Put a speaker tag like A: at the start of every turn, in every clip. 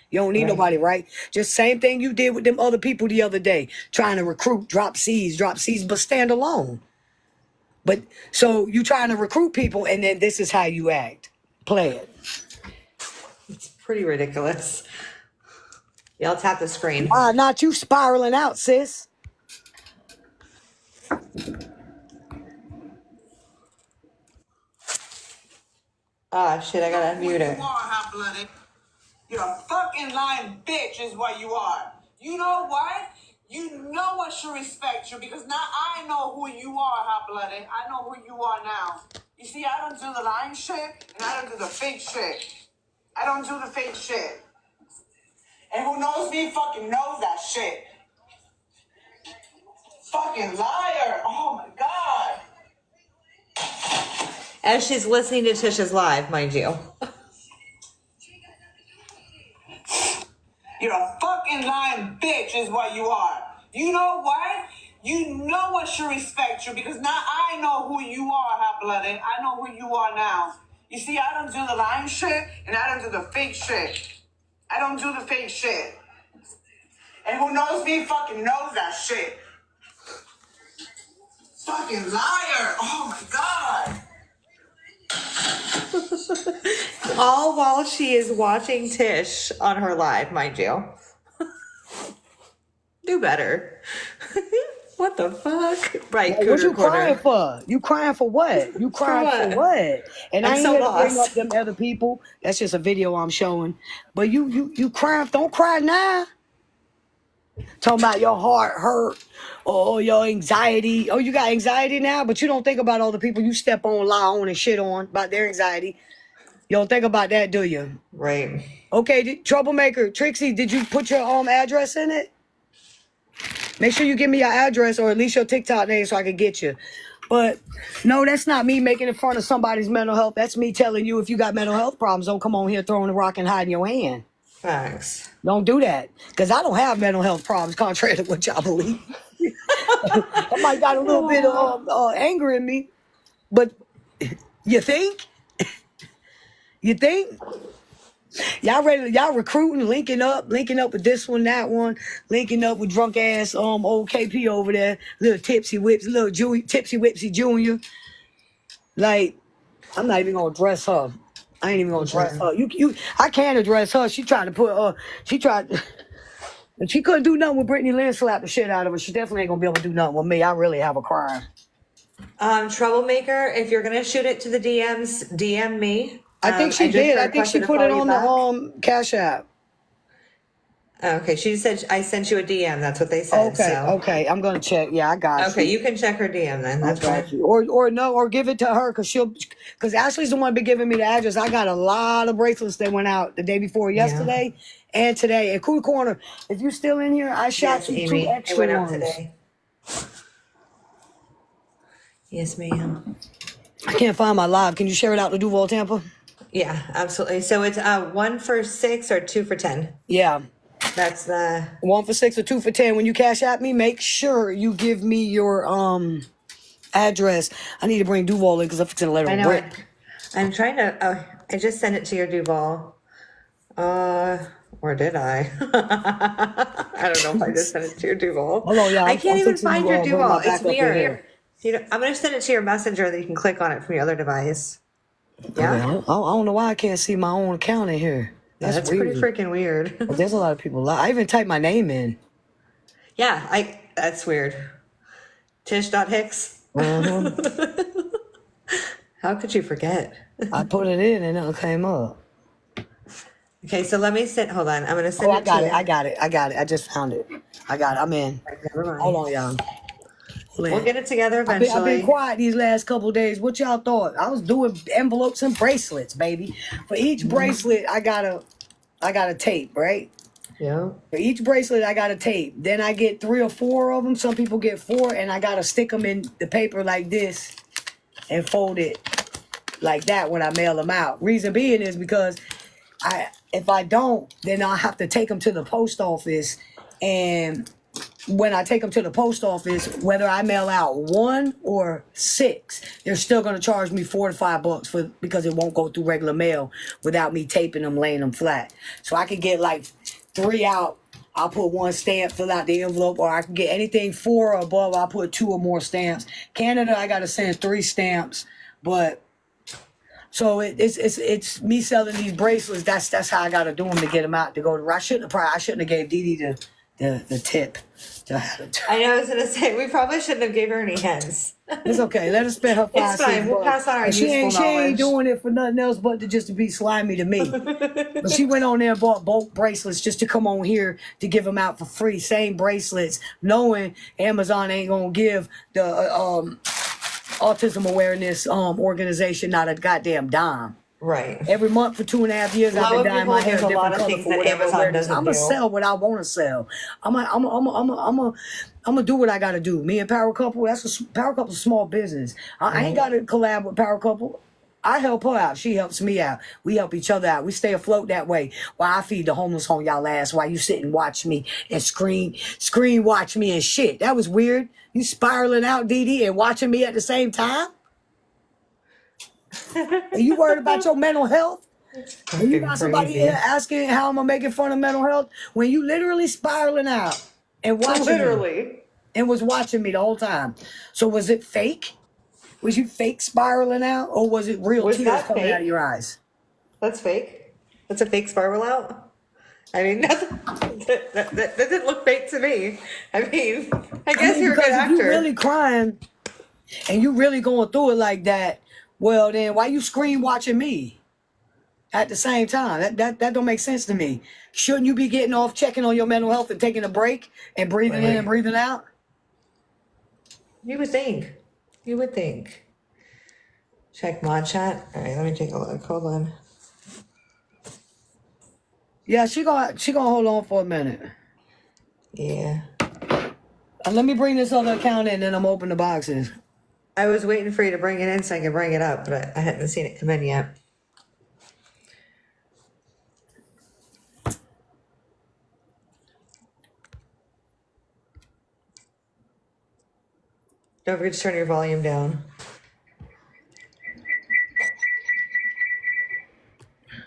A: You don't need
B: Right.
A: nobody, right? Just same thing you did with them other people the other day, trying to recruit, drop C's, but stand alone. But so you trying to recruit people, and then this is how you act. Play it.
B: It's pretty ridiculous. Y'all tap the screen.
A: Why not you spiraling out, sis?
B: Ah, shit, I gotta unmute it.
C: You are hot-blooded. You're a fucking lying bitch is what you are. You know what? You know what should respect you because now I know who you are, hot-blooded. I know who you are now. You see, I don't do the lying shit and I don't do the fake shit. I don't do the fake shit. And who knows me fucking knows that shit. Fucking liar. Oh my god.
B: As she's listening to Tisha's live, mind you.
C: You're a fucking lying bitch is what you are. You know what? You know what should respect you because now I know who you are, hot-blooded. I know who you are now. You see, I don't do the lying shit and I don't do the fake shit. I don't do the fake shit. And who knows me fucking knows that shit. Fucking liar. Oh my god.
B: All while she is watching Tish on her live, mind you. Do better. What the fuck? Right,
A: Like, what
B: Cooter
A: you
B: Corner.
A: crying for? You crying for what? You crying for what? And
B: I'm
A: I ain't
B: so
A: here to bring
B: lost.
A: up them other people. That's just a video I'm showing. But you crying? Don't cry now. Talking about your heart hurt or your anxiety. Oh, you got anxiety now, but you don't think about all the people you step on, lie on, and shit on about their anxiety. You don't think about that, do you?
B: Right.
A: Okay, troublemaker Trixie, did you put your address in it? Make sure you give me your address or at least your TikTok name so I can get you. But no, that's not me making it fun of somebody's mental health. That's me telling you if you got mental health problems, don't come on here throwing a rock and hiding your hand.
B: Facts.
A: Don't do that. Because I don't have mental health problems, contrary to what y'all believe. I might got a little bit of anger in me. But you think? You think? Y'all ready? Y'all recruiting, linking up with this one, that one, linking up with drunk ass old KP over there, little tipsy tipsy whipsy junior. Like, I'm not even gonna address her. I ain't even gonna address her. I can't address her. She tried to put and she couldn't do nothing with Brittany Lynn slapped the shit out of her. She definitely ain't gonna be able to do nothing with me. I really have a crime.
B: Troublemaker, if you're gonna shoot it to the DMs, DM me.
A: I think she did. I think she
B: requested to
A: put it
B: follow you
A: on
B: back.
A: the Cash App.
B: Okay, she said I sent you a DM. That's what they said.
A: Okay,
B: so.
A: okay. I'm gonna check. Yeah, I got
B: Okay,
A: you.
B: you can check her DM then.
A: I
B: That's
A: got
B: fine.
A: you. Or give it to her because Ashley's the one been giving me the address. I got a lot of bracelets that went out the day before yesterday and today. And Cool Corner, if you still in here, I shot
B: Yes,
A: you
B: Amy.
A: 2
B: It
A: extra
B: went out
A: ones.
B: today. Yes, ma'am.
A: I can't find my live. Can you share it out to Duval Tampa?
B: Yeah, absolutely. So it's 1 for 6 or 2 for 10.
A: Yeah.
B: That's the
A: 1 for 6 or 2 for 10. When you cash at me, make sure you give me your address. I need to bring Duval in because I'm fixing to let
B: I
A: him
B: know
A: rip.
B: I'm trying to I just sent it to your Duval. Or did I? I don't know if I just sent it to your Duval.
A: Hold on, y'all.
B: I can't
A: I'm
B: even
A: fixing
B: find
A: to
B: your
A: bring my
B: Duval. It's
A: backup in
B: weird.
A: here.
B: I'm gonna send it to your messenger that you can click on it from your other device. Yeah,
A: Okay, I don't know why I can't see my own account in here.
B: that's
A: weird.
B: pretty freaking weird.
A: But there's a lot of people. I even typed my name in.
B: Yeah, that's weird. Tish.Hicks. How could you forget?
A: I put it in and it came up.
B: Okay, so let me hold on. I'm gonna send
A: I
B: it
A: got
B: to
A: it.
B: you.
A: I got it. I just found it. I got it. I'm in.
B: Never mind.
A: Hold on, y'all.
B: We'll get it together
A: I've
B: eventually.
A: been quiet these last couple of days. What y'all thought? I was doing envelopes and bracelets, baby. For each bracelet, I got a tape, right?
B: Yeah.
A: For each bracelet, I got a tape. Then I get 3 or 4 of them. Some people get 4, and I gotta stick them in the paper like this and fold it like that when I mail them out. Reason being is because if I don't, then I'll have to take them to the post office, and when I take them to the post office, whether I mail out 1 or 6, they're still going to charge me $4 to $5 because it won't go through regular mail without me taping them, laying them flat. So I could get like 3 out, I'll put 1 stamp, fill out the envelope, or I can get anything 4 or above, I'll put 2 or more stamps. Canada, I gotta send 3 stamps, but so it's me selling these bracelets. That's how I gotta do them to get them out to go to. I shouldn't have gave Dee Dee the tip to have it.
B: I know I was gonna say we probably shouldn't have gave her any hints.
A: It's okay. Let her spend her 5
B: It's fine.
A: $6.
B: We'll pass on our
A: And
B: useful
A: she ain't
B: knowledge.
A: doing it for nothing else but just to be slimy to me. But she went on there and bought bulk bracelets just to come on here to give them out for free. Same bracelets, knowing Amazon ain't gonna give the autism awareness organization not a goddamn dime.
B: Right.
A: Every month for 2.5 years, I've
B: Lo
A: been
B: and
A: dyeing my
B: behold,
A: hair a
B: there's a lot
A: different
B: of
A: color
B: things
A: for
B: that
A: whatever
B: Amazon
A: awareness.
B: doesn't
A: I'm gonna
B: do.
A: sell what I want to sell. I'm gonna do what I gotta do. Me and Power Couple, Power Couple's a small business. I ain't gotta collab with Power Couple. I help her out. She helps me out. We help each other out. We stay afloat that way. While I feed the homeless on y'all ass, while you sit and watch me and screen watch me and shit. That was weird. You spiraling out, Dee Dee, and watching me at the same time? Are you worried about your mental health? And you
B: Fucking
A: got somebody
B: crazy.
A: here asking how am I making fun of mental health when you literally spiraling out and watching me
B: Literally.
A: and was watching me the whole time. So was it fake? Was you fake spiraling out, or was it real
B: Was
A: tears
B: that
A: coming out of
B: fake?
A: your eyes?
B: That's fake. That's a fake spiral out. I mean, that doesn't look fake to me. I mean, I guess you're a good
A: because if you
B: actor.
A: really crying and you really going through it like that, well then why you screen watching me at the same time? That don't make sense to me. Shouldn't you be getting off, checking on your mental health and taking a break and breathing in and
B: Right.
A: breathing out?
B: You would think. You would think. Check mod chat. All right, let me take a look. Hold on.
A: Yeah, she gonna hold on for a minute.
B: Yeah.
A: Let me bring this other account in, and I'm open the boxes.
B: I was waiting for you to bring it in so I could bring it up, but I hadn't seen it come in yet. Don't forget to turn your volume down.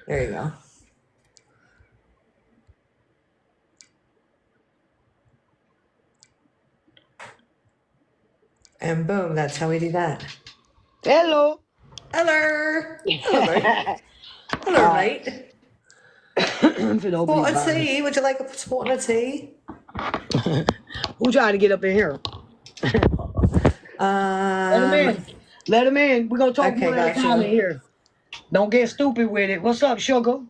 B: There you go. And boom, that's how we do that.
A: Hello.
B: Hello. Hello, mate. Hello, mate. Sport a tea. Would you like a sport and a tea?
A: Who trying to get up in here? Let him in. Let him in. We're gonna talk
B: Okay,
A: one at a
B: gotcha.
A: time in here. Don't get stupid with it. What's up, sugar?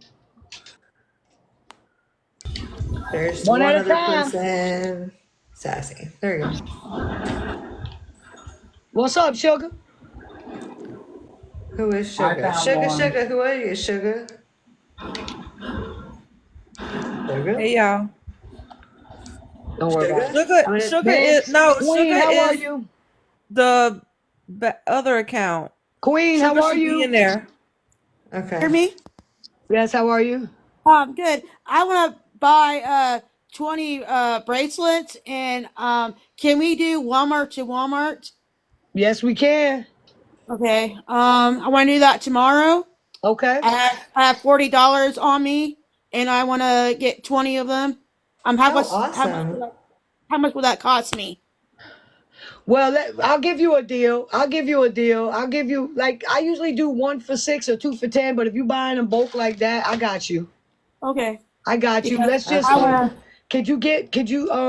B: There's
A: One
B: one
A: at a
B: other
A: time.
B: person. Sassy. There you go.
A: What's up, sugar?
B: Who is
D: I
B: Sugar?
D: found
B: Sugar,
D: one.
B: Sugar. Who are you, Sugar? Sugar?
E: Hey y'all.
A: Don't worry about it.
B: Sugar?
E: Sugar,
B: I'm
E: sugar
B: gonna-
E: is no.
A: Queen,
E: Sugar
A: how are
E: is
A: you?
E: the other account.
A: Queen,
E: Sugar
A: how are
E: should be in
A: you?
E: there.
B: Okay.
F: Hear me?
A: Yes, how are you?
F: Good. I want to buy 20 bracelets, and can we do Walmart to Walmart?
A: Yes, we can.
F: Okay. I want to do that tomorrow.
A: Okay.
F: I have $40 on me, and I want to get 20 of them.
B: Oh, awesome.
F: How much will that cost me?
A: Well, I'll give you a deal. I'll give you, like, I usually do 1 for 6 or 2 for 10, but if you buying them bulk like that, I got you.
F: Okay.
A: I got you.
F: Because
A: Let's just,
F: I wanna-
A: could you,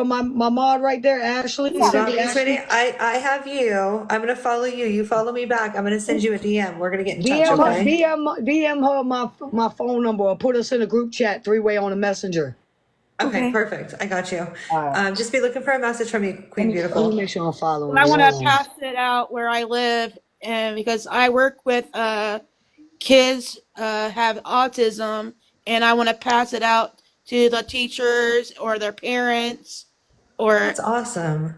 A: my mod right there, Ashley?
B: You
A: Send
B: got
A: me
B: me,
A: Ashley.
B: sweetie? I have you. I'm gonna follow you. You follow me back. I'm gonna send you a DM. We're gonna get in touch, okay?
A: DM her my phone number or put us in a group chat 3-way on a messenger.
B: Okay,
F: Okay.
B: perfect. I got you.
A: All right.
B: Just be looking for a message from you, Queen
A: Let me
B: Beautiful.
A: make sure I'm following
F: I
A: you.
F: want
A: Hold
F: to
A: on.
F: pass it out where I live, and because I work with kids have autism, and I want to pass it out to the teachers or their parents, or
B: That's awesome.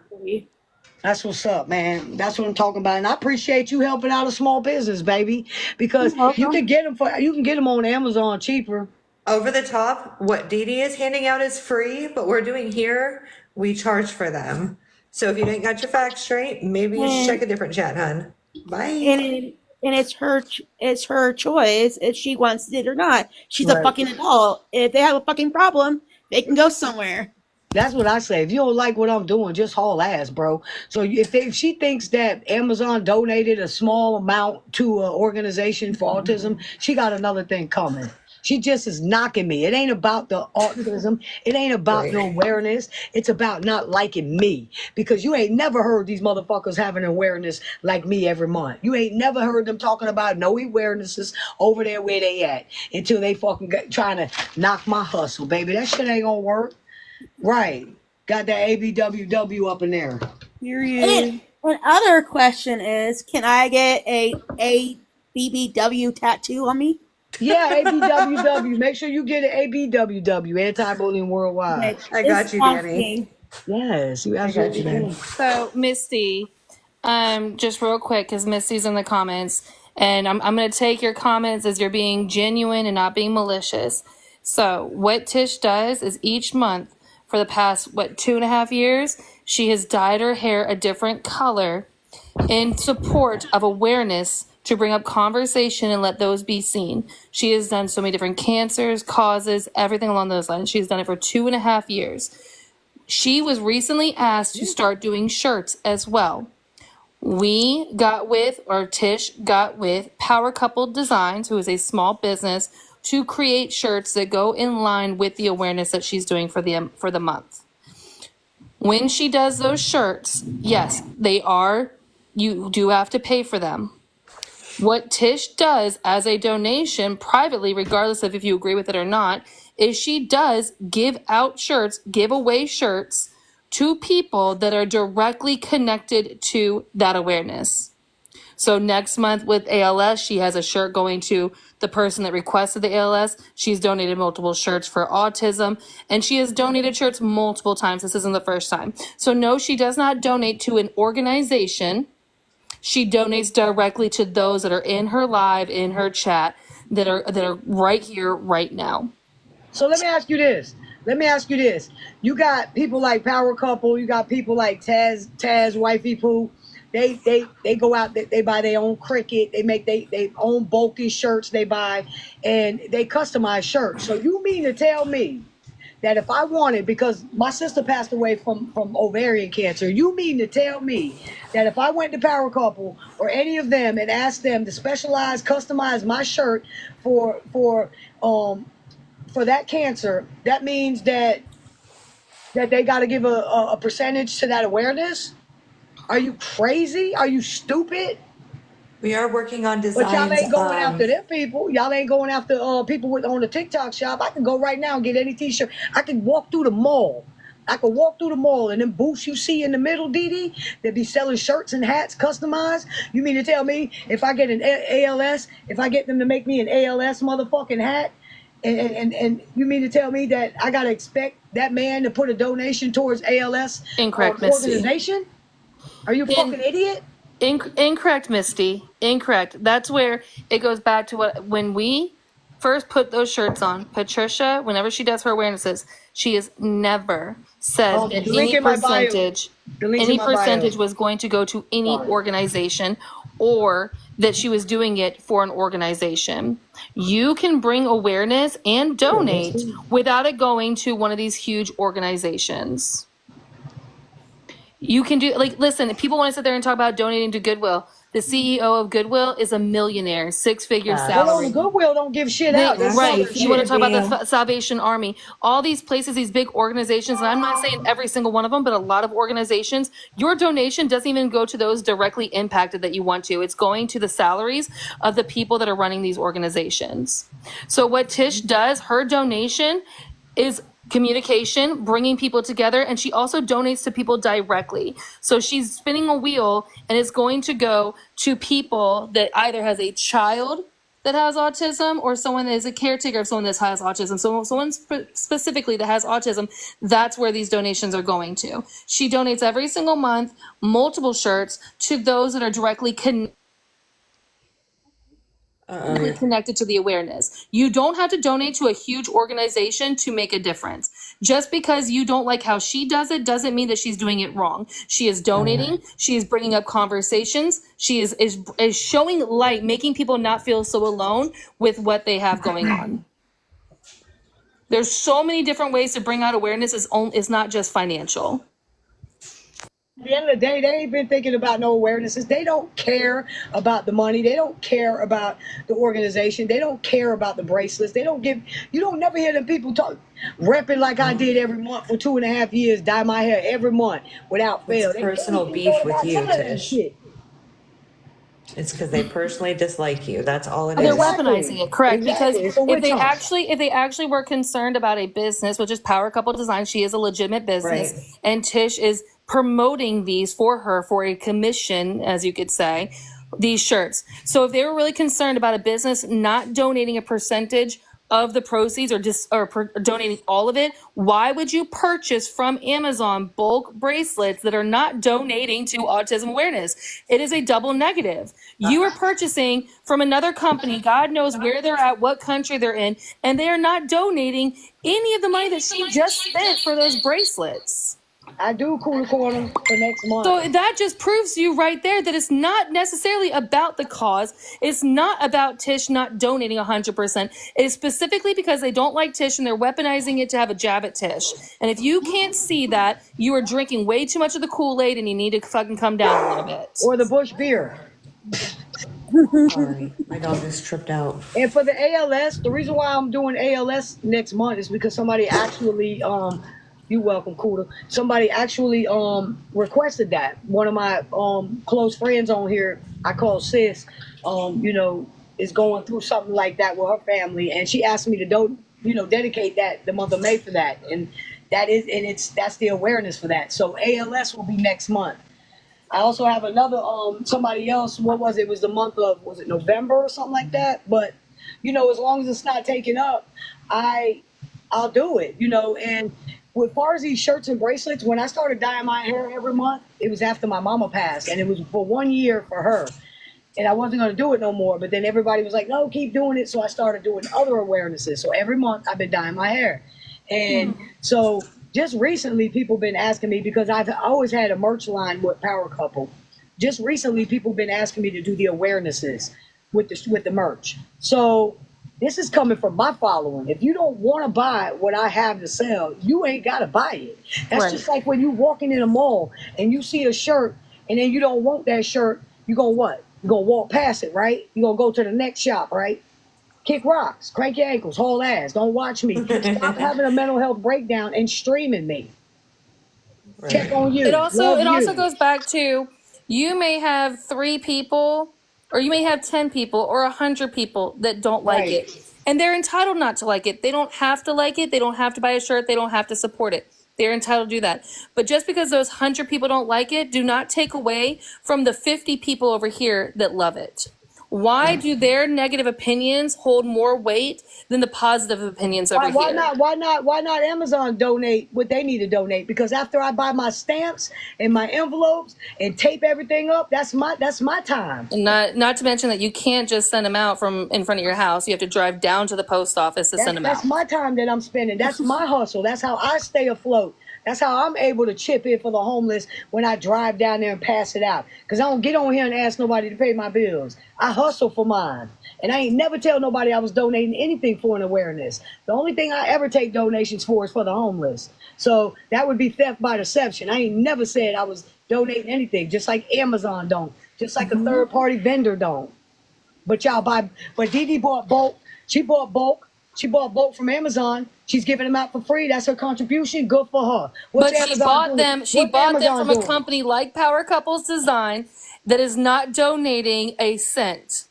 A: That's what's up, man. That's what I'm talking about. And I appreciate you helping out a small business, baby, because
F: You're
A: you
F: welcome.
A: can get them on Amazon cheaper.
B: Over the top, what Dee Dee is handing out is free, but we're doing here, we charge for them. So if you didn't got your facts straight, maybe you should check a different chat, hun. Bye.
F: And it's her choice if she wants it or not. She's a
A: Right.
F: fucking adult. If they have a fucking problem, they can go somewhere.
A: That's what I say. If you don't like what I'm doing, just haul ass, bro. So if she thinks that Amazon donated a small amount to an organization for autism, she got another thing coming. She just is knocking me. It ain't about the autism. It ain't about
B: Right.
A: no awareness. It's about not liking me. Because you ain't never heard these motherfuckers having awareness like me every month. You ain't never heard them talking about no awarenesses over there where they at until they fucking trying to knock my hustle, baby. That shit ain't gonna work. Right. Got that ABWW up in there.
E: Period.
F: And other question is, can I get a BBW tattoo on me?
A: Yeah, ABWW. Make sure you get an ABWW, Anti-Bullying Worldwide.
B: I got
F: It's
B: you, Danny.
F: asking.
A: Yes, you
B: I got
A: absolutely
B: you, Danny.
A: do.
D: So, Misty, just real quick, because Misty's in the comments, and I'm going to take your comments as you're being genuine and not being malicious. So, what Tish does is each month for the past, 2.5 years, she has dyed her hair a different color in support of awareness to bring up conversation and let those be seen. She has done so many different cancers, causes, everything along those lines. She's done it for 2.5 years. She was recently asked to start doing shirts as well. Tish got with Power Couple Designs, who is a small business, to create shirts that go in line with the awareness that she's doing for the month. When she does those shirts, yes, you do have to pay for them. What Tish does as a donation privately, regardless of if you agree with it or not, is she does give away shirts to people that are directly connected to that awareness. So next month with ALS, she has a shirt going to the person that requested the ALS. She's donated multiple shirts for autism, and she has donated shirts multiple times. This isn't the first time. So no, she does not donate to an organization. She donates directly to those that are in her live, in her chat, that are right here, right now.
A: So let me ask you this. You got people like Power Couple. You got people like Taz, Wifey Poo. They go out. They buy their own Cricut. They make they own bulky shirts. They buy and they customize shirts. So you mean to tell me that if I wanted, because my sister passed away from ovarian cancer, you mean to tell me that if I went to Power Couple or any of them and asked them to customize my shirt for that cancer, that means that they got to give a percentage to that awareness? Are you crazy? Are you stupid?
B: We are working on
A: But
B: designs.
A: y'all ain't going after them people. Y'all ain't going after people on the TikTok shop. I can go right now and get any t-shirt. I can walk through the mall. And them booths you see in the middle, Dee, they be selling shirts and hats customized. You mean to tell me if I get an ALS, if I get them to make me an ALS motherfucking hat, and you mean to tell me that I gotta expect that man to put a donation towards ALS
D: Incorrect, Misty.
A: organization? Are you a fucking idiot?
D: Incorrect, Misty. Incorrect. That's where it goes back to when we first put those shirts on. Patricia, whenever she does her awarenesses, she has never said that
A: the link
D: any
A: in my bio.
D: percentage,
A: The link's in my bio.
D: percentage was going to go to any organization, or that she was doing it for an organization. You can bring awareness and donate without it going to one of these huge organizations. You can do, listen, people want to sit there and talk about donating to Goodwill. The CEO of Goodwill is a millionaire, 6-figure
A: Well,
D: salary.
A: Goodwill don't give shit out. They
D: Right.
A: sell their
D: You want to
A: shit.
D: talk about the Salvation Army. All these places, these big organizations, and I'm not saying every single one of them, but a lot of organizations, your donation doesn't even go to those directly impacted that you want to. It's going to the salaries of the people that are running these organizations. So what Tish does, her donation is communication, bringing people together, and she also donates to people directly. So she's spinning a wheel, and it's going to go to people that either has a child that has autism or someone that is a caretaker of someone that has autism. So someone specifically that has autism, that's where these donations are going to. She donates every single month, multiple shirts to those that are directly connected to the awareness. You don't have to donate to a huge organization to make a difference. Just because you don't like how she does it doesn't mean that she's doing it wrong. She is donating. She is bringing up conversations. She is showing light, making people not feel so alone with what they have going on. There's so many different ways to bring out awareness. It's not just financial.
A: At the end of the day, they ain't been thinking about no awarenesses. They don't care about the money. They don't care about the organization. They don't care about the bracelets. They don't give. You don't never hear them people talk repping like I did every month for 2.5 years. Dye my hair every month without fail.
B: It's
A: They
B: personal
A: don't
B: beef
A: know
B: with
A: about
B: you,
A: some of that
B: Tish.
A: shit.
B: It's because they personally dislike you. That's all it
D: They're
B: is.
A: Exactly.
D: weaponizing it, correct?
A: Exactly.
D: Because
A: It's a
D: if
A: witch
D: they
A: hunt.
D: actually were concerned about a business, which is Power Couple Design, she is a legitimate business,
B: Right.
D: and Tish is promoting these for her for a commission, as you could say, these shirts. So if they were really concerned about a business not donating a percentage of the proceeds or donating all of it, why would you purchase from Amazon bulk bracelets that are not donating to autism awareness? It is a double negative. You are purchasing from another company, God knows where they're at, what country they're in, and they are not donating any of the money that she just spent for those bracelets.
A: I do Cooler Corner for next month.
D: So that just proves to you right there that it's not necessarily about the cause. It's not about Tish not donating 100%. It is specifically because they don't like Tish and they're weaponizing it to have a jab at Tish. And if you can't see that, you are drinking way too much of the Kool-Aid and you need to fucking come down a little bit.
A: Or the Bush beer.
B: Sorry, my dog just tripped out.
A: And for the ALS, the reason why I'm doing ALS next month is because somebody actually, you welcome, Kuda. Somebody actually requested that. One of my close friends on here, I call Sis, is going through something like that with her family, and she asked me to dedicate that the month of May for that, and that's the awareness for that. So ALS will be next month. I also have another somebody else. What was it? It was the month of, was it November or something like that? But as long as it's not taken up, I'll do it. And with far as these shirts and bracelets, when I started dyeing my hair every month, it was after my mama passed, and it was for 1 year for her. And I wasn't going to do it no more. But then everybody was like, no, keep doing it. So I started doing other awarenesses. So every month I've been dyeing my hair. And so just recently people been asking me, because I've always had a merch line with Power Couple. Just recently people been asking me to do the awarenesses with the merch. So this is coming from my following. If you don't want to buy what I have to sell, you ain't got to buy it. That's
D: Right.
A: just like when you walking in a mall and you see a shirt and then you don't want that shirt, you gonna what? You're going to walk past it, right? You're going to go to the next shop, right? Kick rocks, crank your ankles, haul ass. Don't watch me. Stop having a mental health breakdown and streaming me.
B: Right.
A: Check on you.
D: It also
A: Love
D: it
A: you.
D: also goes back to, you may have 3 people, or you may have 10 people, or 100 people that don't like
A: Right.
D: it, and they're entitled not to like it. They don't have to like it. They don't have to buy a shirt. They don't have to support it. They're entitled to do that. But just because those 100 people don't like it, do not take away from the 50 people over here that love it. Why do their negative opinions hold more weight than the positive opinions over
A: Why
D: here?
A: not Amazon donate what they need to donate? Because after I buy my stamps and my envelopes and tape everything up, that's my time.
D: And not to mention that you can't just send them out from in front of your house. You have to drive down to the post office to send them
A: That's
D: out.
A: my time that I'm spending. That's my hustle. That's how I stay afloat. That's how I'm able to chip in for the homeless when I drive down there and pass it out. Because I don't get on here and ask nobody to pay my bills. I hustle for mine. And I ain't never tell nobody I was donating anything for an awareness. The only thing I ever take donations for is for the homeless. So that would be theft by deception. I ain't never said I was donating anything, just like Amazon don't, just like a third party vendor don't. But Dee Dee bought bulk. She bought bulk. She bought bulk from Amazon. She's giving them out for free. That's her contribution. Good for her. What's
D: But she
A: Amazon
D: bought
A: doing?
D: them. She
A: What's
D: bought them
A: Amazon
D: from a
A: doing?
D: company like Power Couples Design that is not donating a cent.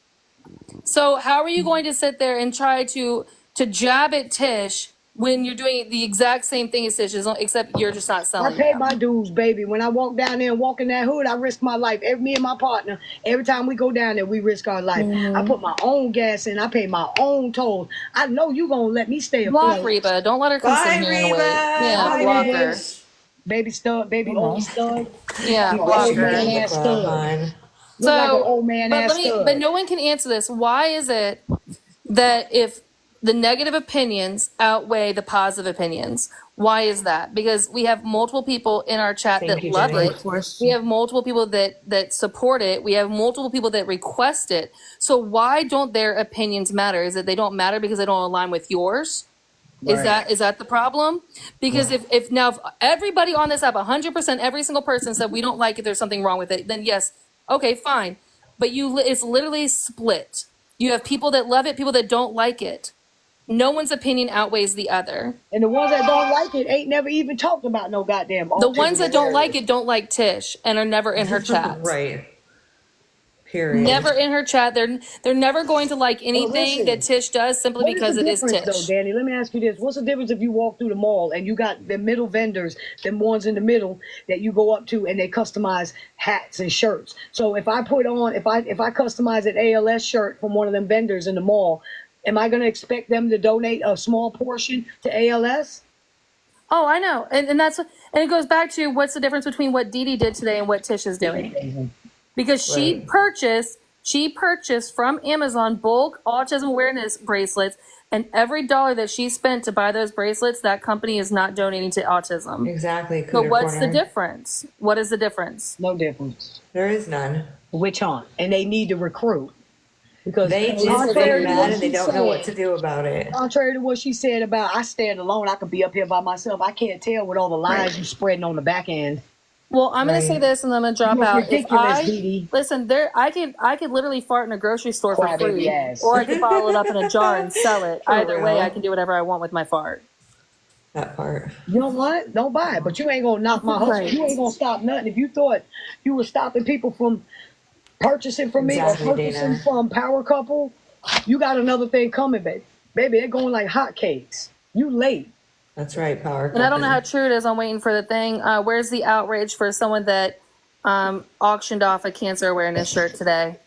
D: So how are you going to sit there and try to jab at Tish when you're doing the exact same thing as Tish, except you're just not
A: I
D: selling
A: paid
D: them?
A: my dues, baby. When I walk down there and walk in that hood, I risk my life. Me and my partner, every time we go down there, we risk our life. I put my own gas in. I pay my own tolls. I know you gonna let me stay
D: Block
A: afloat.
D: Reba. Don't let her come
B: Bye,
D: sit here and wait.
B: Reba.
D: Yeah,
A: Bye,
D: block
A: Reba.
D: her.
A: Baby stud, baby old stud.
D: Yeah,
A: You
D: block
A: old
D: her.
A: man
B: The
A: ass
B: club,
A: stud.
B: hon.
A: Look like an
D: So,
A: old man
D: but
A: ass stud.
D: but no one can answer this. Why is it that if the negative opinions outweigh the positive opinions, why is that? Because we have multiple people in our chat
B: Thank
D: that
B: you,
D: love
B: Jenny.
D: it. We have multiple people that support it. We have multiple people that request it. So why don't their opinions matter? Is it they don't matter because they don't align with yours? Is that the problem? Because if everybody on this app, 100%, every single person said we don't like it, there's something wrong with it, then yes, okay, fine. But it's literally split. You have people that love it, people that don't like it. No one's opinion outweighs the other.
A: And the ones that don't like it ain't never even talked about no goddamn
D: The
A: autism
D: ones that don't
A: awareness.
D: like it don't like Tish and are never in her chat.
B: Right. Period.
D: Never in her chat. They're never going to like anything
A: listen,
D: that Tish does simply
A: What
D: because
A: the
D: it is
A: difference,
D: Tish.
A: though, Danny? Let me ask you this. What's the difference if you walk through the mall and you got the middle vendors, them ones in the middle that you go up to and they customize hats and shirts? So if I customize an ALS shirt from one of them vendors in the mall, am I going to expect them to donate a small portion to ALS?
D: Oh, I know. And it goes back to what's the difference between what Dee Dee did today and what Tish is doing. Because she purchased from Amazon bulk autism awareness bracelets, and every dollar that she spent to buy those bracelets, that company is not donating to autism.
B: Exactly.
D: So
B: Cooter
D: what's the
B: corner.
D: difference? What is the difference?
A: No difference.
B: There is none.
A: Which one? And they need to recruit. Because
B: They just
A: contrary
B: get
A: to
B: mad
A: what
B: and they
A: she
B: don't know what
A: said-
B: to do about it.
A: Contrary to what she said about I stand alone, I could be up here by myself. I can't tell with all the lies you spreading on the back end.
D: Well, I'm going to say
B: Right.
D: this, and then I'm going to drop
A: You're
D: out. If
A: ridiculous, Dee Dee.
D: listen, I could literally fart in a grocery store for
A: Crybaby
D: free,
A: ass.
D: or I could bottle it up in a jar and sell it.
B: For
D: Either way,
B: real.
D: I can do whatever I want with my fart.
B: That part.
A: You know what? Don't buy it. But you ain't gonna knock my hustle.
D: Right.
A: You ain't gonna stop nothing. If you thought you were stopping people from purchasing from me
B: Exactly,
A: or purchasing
B: Dana.
A: from Power Couple, you got another thing coming, baby. Baby, they're going like hotcakes. You late.
B: That's right, power.
D: And I don't know how
B: company.
D: true it is. I'm waiting for the thing. Where's the outrage for someone that auctioned off a cancer awareness shirt today?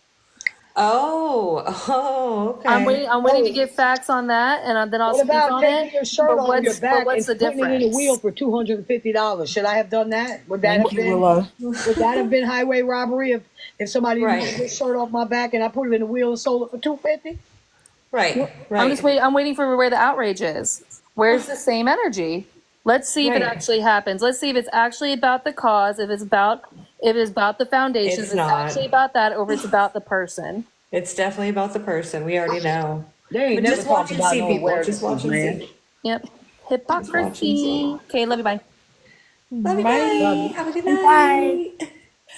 B: Oh, okay.
D: I'm waiting to get facts on that, and then I'll
A: What
D: speak
A: about
D: on
A: taking
D: it.
A: your shirt
D: But
A: off your
D: but
A: back
D: what's
A: and
D: the
A: putting it in a
D: difference?
A: wheel for $250? Should I have done that? Would that
E: Thank
A: have
E: you,
A: been
E: Willow.
A: would that have been highway robbery if somebody
B: Right.
A: used this shirt off my back and I put it in the wheel and sold it for $250?
B: Right.
D: I'm waiting for where the outrage is. Where's the same energy? Let's see if it
B: Right.
D: actually happens. Let's see if it's actually about the cause, if it's about the foundation,
B: It's
D: if it's
B: not.
D: actually about that, or if it's about the person.
B: It's definitely about the person. We already know.
A: They ain't
B: But
A: never
B: just watch
A: talked
B: and
A: about
B: see,
A: no
B: people. Just
A: awareness,
B: watch and
A: man.
B: see.
D: Yep. Hypocrisy. Okay, love you. Bye.
B: Love you.
E: Bye.
B: Bye. Have a good night.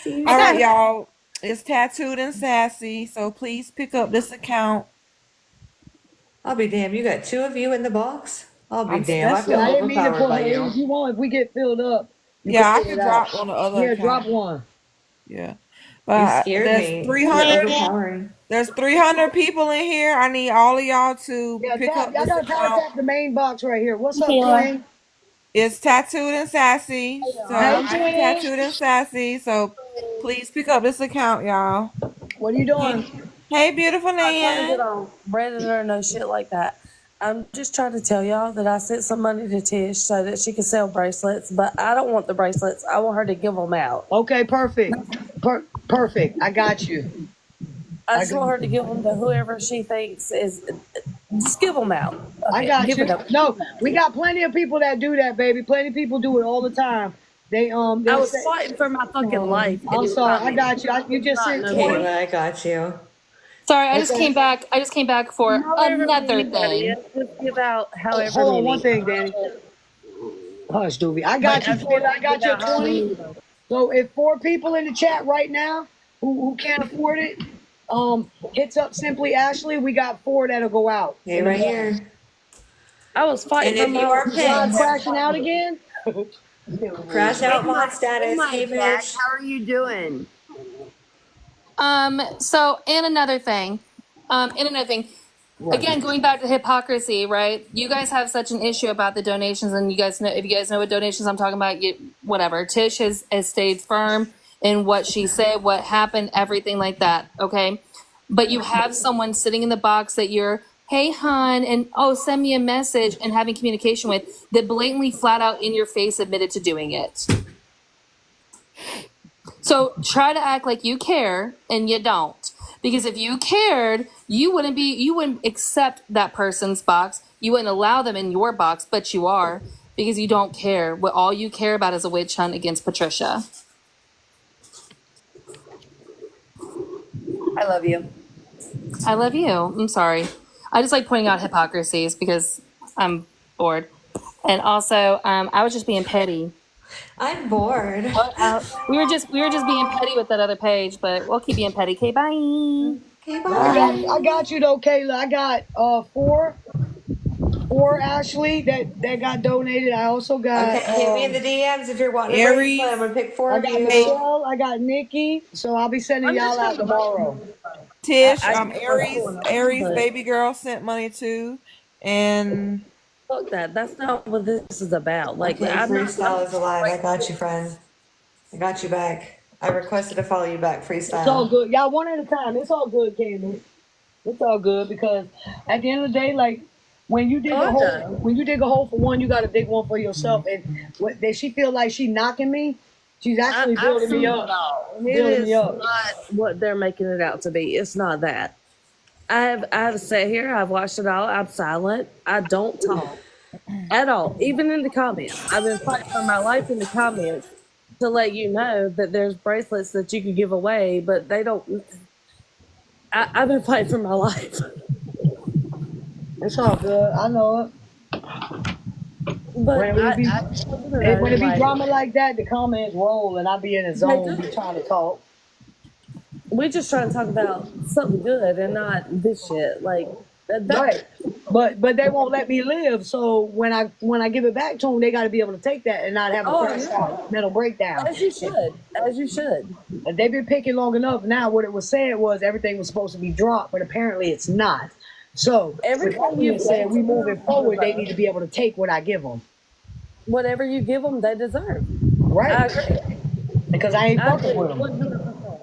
B: See you
E: All right,
B: soon.
E: y'all. It's Tattooed and Sassy, so please pick up this account.
B: I'll be damned. You got two of you in the box? I'll be
E: I'm
B: damned. I
E: that's
B: feel
A: I didn't mean to
B: overpowered
A: put
B: by
A: her in.
B: you.
A: If you want, if we get filled up, you
E: Yeah, I
A: fill
E: can
A: it
E: drop
A: out.
E: on the other
A: Yeah,
E: account.
A: drop one.
E: Yeah.
B: You
E: But
B: scared
E: there's
B: me. You're
E: 300
B: overpowering.
E: there's 300 people in here. I need all of y'all to
A: Yeah,
E: pick
A: tap.
E: up
A: Y'all
E: this
A: gotta tap
E: account.
A: the main box right here. What's up,
F: Kayla.
A: Dwayne?
E: It's Tattooed and Sassy. So
A: Hey,
E: I'm
A: Dwayne.
E: Tattooed and Sassy. So please pick up this account, y'all.
A: What are you doing?
E: Hey, beautiful
G: I'm not trying to get
E: Nan.
G: on Reddit or no shit like that. I'm just trying to tell y'all that I sent some money to Tish so that she can sell bracelets, but I don't want the bracelets. I want her to give them out.
A: Okay, perfect. Perfect. I got you.
G: I just want her to give them to whoever she thinks is. Just give them out.
A: I
G: Okay,
A: got
G: give
A: you.
G: it up.
A: No, we got plenty of people that do that, baby. Plenty of people do it all the time. They
G: I
A: they'll
G: was
A: say,
G: fighting for my fucking life. and
A: I'm
G: it was
A: sorry,
G: not
A: I
G: me.
A: got you. You just
G: Not
A: sent
G: no
A: 20.
B: Kayla, I got you.
D: Sorry, I just
A: Okay.
D: came back. I just came back for
G: However
D: another
G: many that
D: thing.
G: is, just give out however
A: Hold on
G: many.
A: one thing, Danny. Hush, Doobie. I
G: But
A: got you
G: I
A: 20. I
G: still
A: got
G: give
A: you
G: out how
A: 20.
G: many.
A: So if 4 people in the chat right now who can't afford it, hits up Simply Ashley, we got 4 that'll go out.
B: Hey, right here.
G: I was fighting
B: And
G: for
B: if you
G: my
B: are
G: life.
A: God
B: pinned,
A: crashing out again?
B: crash out mod status. Hey,
H: Jack,
B: bitch.
H: how are you doing?
D: So and another thing. Again, going back to hypocrisy, right? You guys have such an issue about the donations, and you guys know, if you guys know what donations I'm talking about, whatever. Tish has stayed firm in what she said, what happened, everything like that. Okay, but you have someone sitting in the box that you're, hey, hon, and oh, send me a message, and having communication with, that blatantly, flat out, in your face, admitted to doing it. So try to act like you care, and you don't. Because if you cared, you wouldn't accept that person's box. You wouldn't allow them in your box, but you are, because you don't care. What all you care about is a witch hunt against Patricia.
H: I love you.
D: I love you. I'm sorry. I just like pointing out hypocrisies because I'm bored. And also, I was just being petty.
B: I'm bored.
D: We were just being petty with that other page, but we'll keep being petty. Okay, bye.
B: Okay,
A: I
B: bye.
A: got you though, Kayla. I got four Ashley that got donated. I also got
B: Okay, hit me in the DMs if you're wanting to break
E: Aries.
B: slam. I'm gonna pick four
A: I
B: of
A: got
B: you.
A: Michelle, I got Nikki. So I'll be sending
G: I'm just
A: y'all out
G: trying to like
A: tomorrow.
E: Tish,
G: I what's
E: Aries,
G: going on,
E: Aries
G: but
E: baby girl sent money too, and
G: fuck that. That's not what this is about. Like
B: Okay,
G: I'm not. I'm
B: freestyle is
G: just
B: alive. I
G: like,
B: got you, friend. I got you back. I requested to follow you back,
A: It's all
B: freestyle.
A: good. Y'all one at a time. It's all good, Candace. It's all good because at the end of the day, like when you dig
G: oh,
A: a
G: I
A: hole,
G: know.
A: when you dig a hole for one, you got to dig one for yourself. And what does she feel like she knocking me? She's actually
G: I've
A: building me
G: seen it
A: up.
G: all. And it
A: Building me
G: is
A: up.
G: not what they're making it out to be. It's not that. I have sat here, I've watched it all, I'm silent. I don't talk at all. Even in the comments. I've been fighting for my life in the comments to let you know that there's bracelets that you could give away, but they don't I've been fighting for my life.
A: It's all good. I know it.
G: But
A: When it be
G: I just want you to know,
A: when it be
G: like,
A: drama like that, the comments roll and I be in a
G: they
A: zone,
G: do.
A: be trying to talk.
G: We just trying to talk about something good and not this shit. Like that
A: Right. But they won't let me live. So when I give it back to them, they got to be able to take that and not have a
G: oh
A: crash
G: yeah.
A: out, mental breakdown.
G: As you should. As you should.
A: And they've been picking long enough. Now what it was said was everything was supposed to be dropped, but apparently it's not. So with
G: Everything
A: that
G: you
A: being said,
G: give
A: we
G: to
A: moving
G: them,
A: forward. They need to be able to take what I give them.
G: whatever you give them, they deserve. I
A: Right.
G: agree.
A: Because I ain't
G: I
A: fucking
G: agree
A: with them.
G: 100%.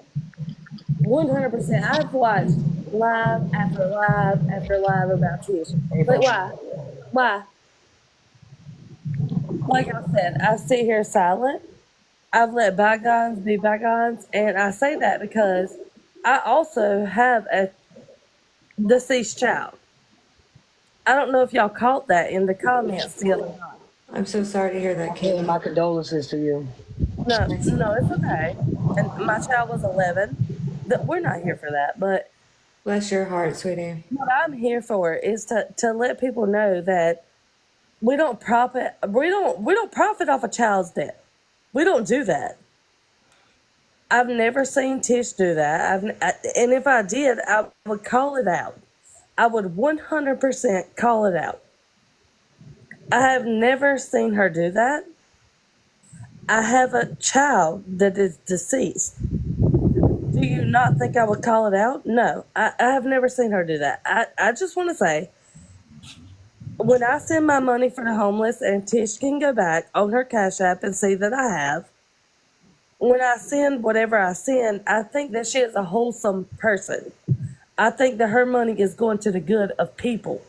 G: 100%. I've watched live after live after live about Tish. Like, why? Why? Like I said, I sit here silent. I've let bygones be bygones, and I say that because I also have a deceased child. I don't know if y'all caught that in the comments the other night.
B: I'm so sorry to hear that,
A: And my
B: Caitlin.
A: condolences to you.
G: No, no, it's okay. And my child was 11. We're not here for that, but
B: Bless your heart, sweetie.
G: what I'm here for is to let people know that we don't profit off a child's death. We don't do that. I've never seen Tish do that. And if I did, I would call it out. I would 100% call it out. I have never seen her do that. I have a child that is deceased. Do you not think I would call it out? No, I have never seen her do that. I just want to say, when I send my money for the homeless, and Tish can go back on her Cash App and see that I have, when I send whatever I send, I think that she is a wholesome person. I think that her money is going to the good of people.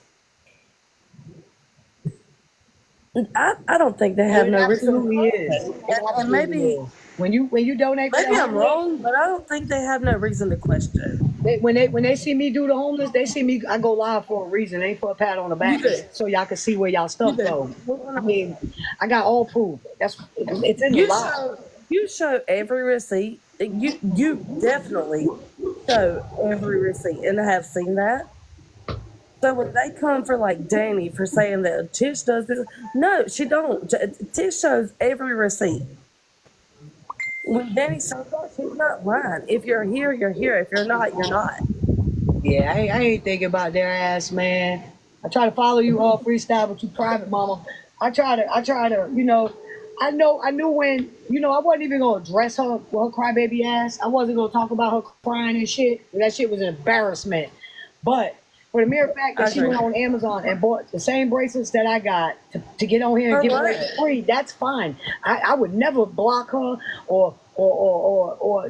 G: I don't think they have
A: It
G: no reason to
A: absolutely
G: call
A: is.
G: it.
A: It
G: And
A: absolutely
G: maybe
A: is. When you donate for the
G: maybe I'm
A: homeless,
G: wrong, but I don't think they have no reason to question.
A: when they see me do the homeless, they see me. I go live for a reason. Ain't for a pat on the
G: You
A: back,
G: do.
A: so y'all can see where y'all
G: You
A: stuff
G: do.
A: go. I mean, I got all proof. It's in the
G: You
A: live.
G: show every receipt. You definitely show every receipt, and I have seen that. So when they come for like Danny for saying that Tish does this, no, she don't. Tish shows every receipt. When Danny says that, she's not lying. If you're here, you're here. If you're not, you're not.
A: Yeah, I ain't thinking about their ass, man. I try to follow you all freestyle, but you private, mama. I try to, I knew when, I wasn't even gonna address her with her crybaby ass. I wasn't gonna talk about her crying and shit. That shit was an embarrassment. But for the mere fact
G: I
A: that she
G: agree.
A: went on Amazon and bought the same bracelets that I got to get on here and
G: For
A: give away
G: what?
A: for free, that's fine. I would never block her or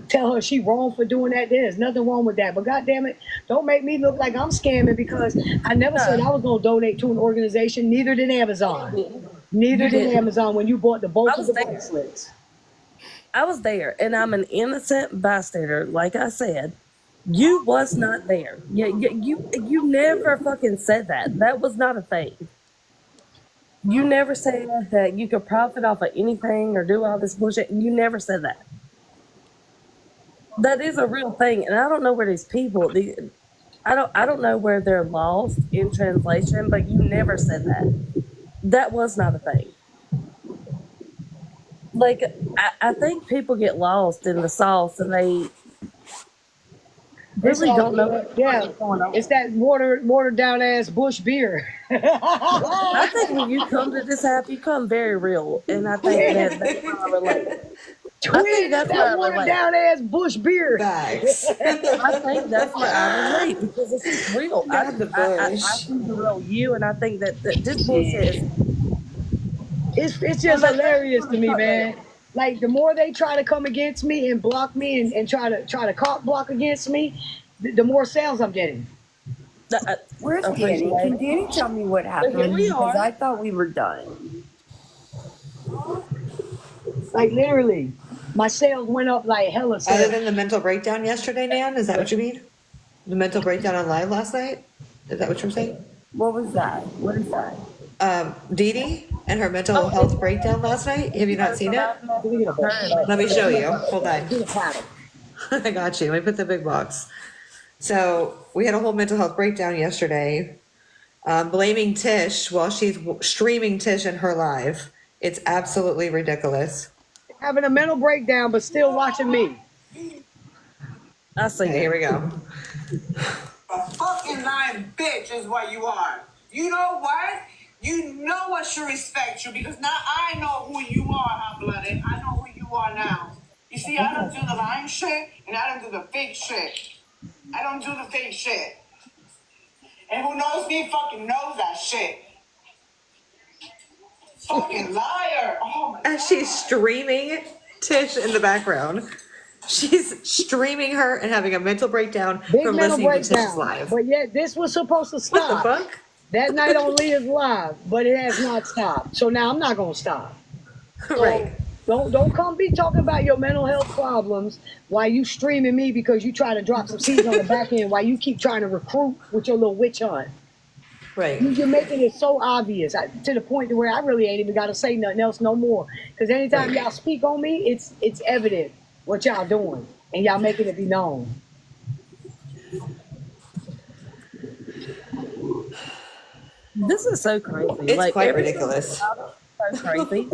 A: tell her she wrong for doing that. There's nothing wrong with that. But goddamn it, don't make me look like I'm scamming because I never said I was gonna donate to an organization. Neither did Amazon. Neither
G: You
A: did
G: didn't.
A: Amazon when you bought both
G: I
A: of
G: was
A: the
G: there.
A: bracelets.
G: I was there, and I'm an innocent bystander. Like I said, you was not there. You never fucking said that. That was not a thing. You never said that you could profit off of anything or do all this bullshit. You never said that. That is a real thing, and I don't know where these people. I don't know where they're lost in translation, but you never said that. that was not a thing. Like, I think people get lost in the sauce and they
A: It's
G: really
A: all
G: don't know
A: good. Yeah.
G: what's going
A: It's
G: on.
A: that watered down ass Bush beer.
G: I think when you come to this app, you come very real, and I think that's why I relate. I think
A: Twin, it's
G: that's
A: that
G: why I
A: watered
G: relate.
A: down ass Bush beer.
B: Facts.
G: I think that's why I relate because it's just real.
B: Not the
G: I
B: bush.
G: see the real you, and I think that this bullshit is.
A: Yeah. It's
G: And
A: just
G: like, thank you
A: hilarious
G: for
A: to
G: the
A: me,
G: cut
A: man.
G: down.
A: Like the more they try to come against me and block me and try to cop block against me, the more sales I'm getting.
G: I
H: Where's
G: appreciate
H: Danny? Can
G: it.
H: Danny tell me what
G: But here
H: happened?
G: we
H: Because
G: are.
H: I thought we were done.
A: Like literally, my sales went up like hella
B: Other
A: sales.
B: than the mental breakdown yesterday, Nan, is that what you mean? The mental breakdown on live last night? Is that what you're saying?
H: What was that? What is that?
B: Dee Dee and her mental
G: Oh, it's
B: health breakdown last night. Have you not
G: so
B: seen it?
G: I've met her and
B: Let me show you.
G: met
B: Hold on.
A: Get a paddle.
B: I got you. Let me put the big box. So we had a whole mental health breakdown yesterday, blaming Tish while she's streaming Tish in her live. It's absolutely ridiculous.
A: Having a mental breakdown, but still watching me.
G: I see
B: Okay, here we go.
C: A fucking lying bitch is what you are. You know what? You know I should respect you because now I know who you are, hot blooded. I know who you are now. You see, I don't do the lying shit and I don't do the fake shit. I don't do the fake shit. And who knows me fucking knows that shit. Fucking liar. Oh my
B: As she's streaming Tish in the background. She's streaming her and having a mental breakdown
A: Big
B: from
A: mental
B: listening to Tish's
A: breakdown.
B: live.
A: But yet this was supposed to
B: What the
A: stop.
B: fuck?
A: That night on Leah's live, but it has not stopped. So now I'm not gonna stop. So
B: Right.
A: don't come be talking about your mental health problems while you streaming me because you try to drop some seeds on the back end while you keep trying to recruit with your little witch hunt.
B: Right.
A: You're making it so obvious to the point to where I really ain't even got to say nothing else no more. Because anytime y'all speak on me, it's evident what y'all doing and y'all making it be known.
G: This is so crazy.
B: It's
G: Like
B: quite
G: everything
B: ridiculous.
G: about it is so crazy.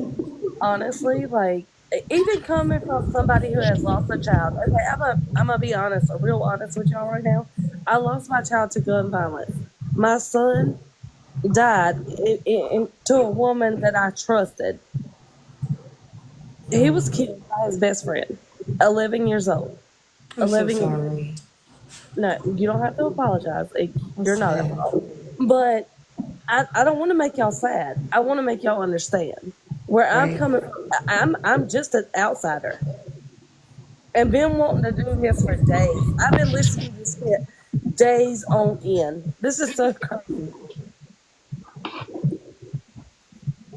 G: Honestly, like even coming from somebody who has lost a child. Okay, I'm gonna be honest, real honest with y'all right now. I lost my child to gun violence. My son died to a woman that I trusted. He was killed by his best friend, 11 years old.
B: I'm so
G: 11
B: sorry.
G: No, you don't have to apologize. You're not at
B: sad.
G: fault. But I don't want to make y'all sad. I want to make y'all understand where I'm
B: Right.
G: coming from. I'm just an outsider, and been wanting to do this for days. I've been listening to this shit days on end. This is so crazy.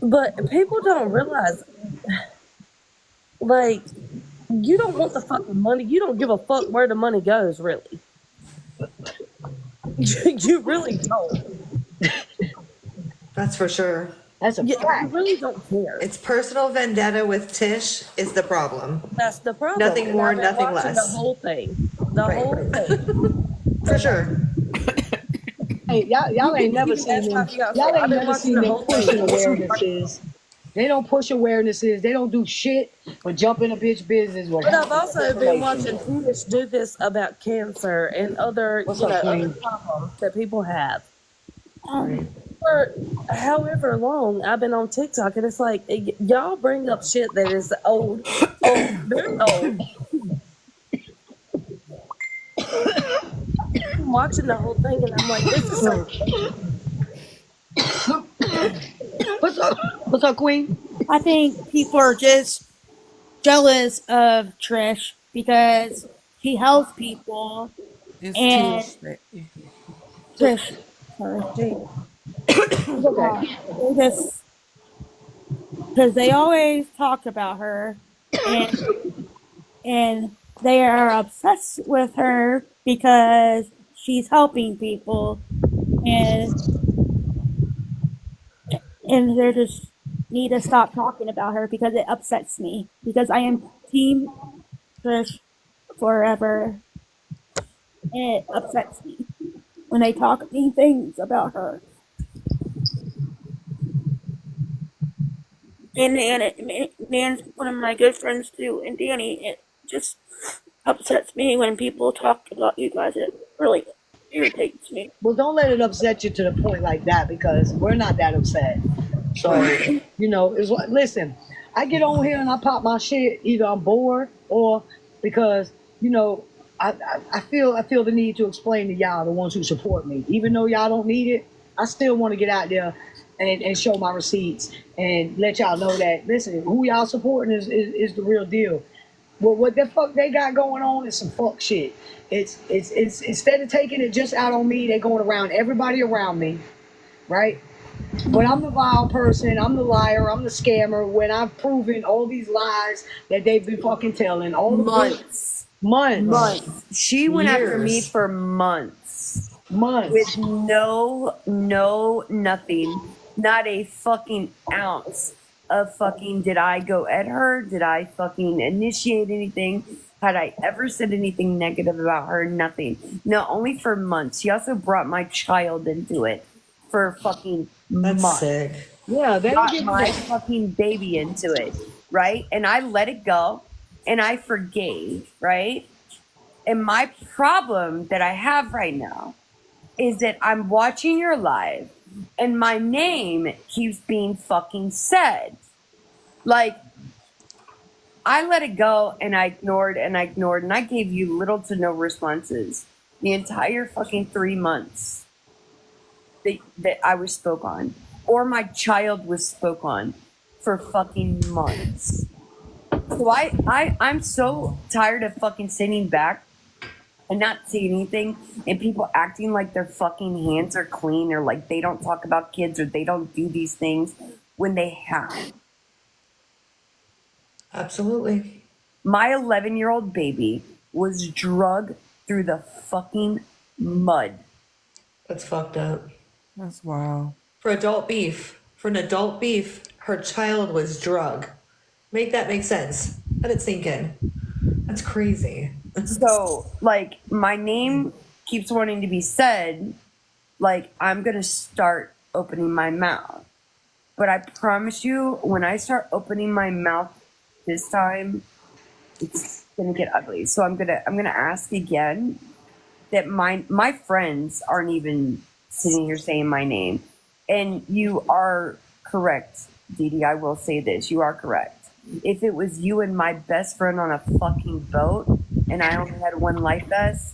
G: But people don't realize, like, you don't want the fucking money. You don't give a fuck where the money goes, really. You really don't.
B: That's for sure.
A: That's a
G: You
A: fact.
G: really don't care.
B: It's personal vendetta with Tish is the problem.
G: That's the problem.
B: Nothing
G: And
B: more,
G: I've been
B: nothing
G: watching
B: less.
G: The whole thing. The
B: Right.
G: whole thing.
B: For sure.
A: Hey, y'all ain't never seen
G: That's
A: them.
G: how you gotta say,
A: Y'all
G: I've
A: ain't
G: been
A: never
G: watching
A: seen
G: the
A: them
G: whole
A: pushing
G: thing.
A: awarenesses. They don't push awarenesses. They don't do shit but jump in a bitch business with
G: But
A: half
G: I've
A: the
G: also been
A: information.
G: watching Tish do this about cancer and other,
A: What's
G: you know,
A: up,
G: other
A: Queen?
G: problems that people have. For however long I've been on TikTok, and it's like y'all bring up shit that is old, very old. I'm watching the whole thing, and I'm like, this is so.
A: What's up? What's up, Queen?
F: I think people are just jealous of Trish because she helps people
E: It's
F: and
E: Tuesday.
F: Trish, sorry,
A: It's okay.
F: they just because they always talk about her and they are obsessed with her because she's helping people and they just need to stop talking about her because it upsets me because I am team Trish forever and it upsets me when they talk mean things about her. And Dan's one of my good friends too. And Danny, it just upsets me when people talk about you guys. It really irritates me.
A: Well, don't let it upset you to the point like that because we're not that upset. So, listen, I get on here and I pop my shit. Either I'm bored or because, I feel the need to explain to y'all, the ones who support me. Even though y'all don't need it, I still want to get out there and show my receipts and let y'all know that, listen, who y'all supporting is the real deal. Well, what the fuck they got going on is some fuck shit. It's instead of taking it just out on me, they going around everybody around me, right? But I'm the vile person, I'm the liar, I'm the scammer when I've proven all these lies that they've been fucking telling all the
G: Months.
A: months.
G: She went after me
B: Years.
G: for months
A: Months.
G: with nothing, not a fucking ounce of fucking. Did I go at her? Did I fucking initiate anything? Had I ever said anything negative about her? Nothing. No, only for months. She also brought my child into it for fucking
B: That's
G: months.
B: sick.
A: Yeah, they don't
G: Brought
A: get
G: my
A: that.
G: fucking baby into it, right? And I let it go and I forgave, right? And my problem that I have right now is that I'm watching your live and my name keeps being fucking said. Like, I let it go and I ignored and I ignored and I gave you little to no responses the entire fucking 3 months that I was spoke on, or my child was spoke on for fucking months. So I'm so tired of fucking sitting back and not saying anything and people acting like their fucking hands are clean or like they don't talk about kids or they don't do these things when they have.
B: Absolutely.
G: My 11-year-old baby was drugged through the fucking mud.
B: That's fucked up.
E: That's wild.
B: For adult beef, her child was drug. Make that make sense. Let it sink in. That's crazy.
G: So, like, my name keeps wanting to be said. Like, I'm going to start opening my mouth. But I promise you, when I start opening my mouth this time, it's going to get ugly. So I'm going to ask again that my friends aren't even sitting here saying my name. And you are correct, Dee Dee. I will say this. You are correct. If it was you and my best friend on a fucking boat and I only had one life vest,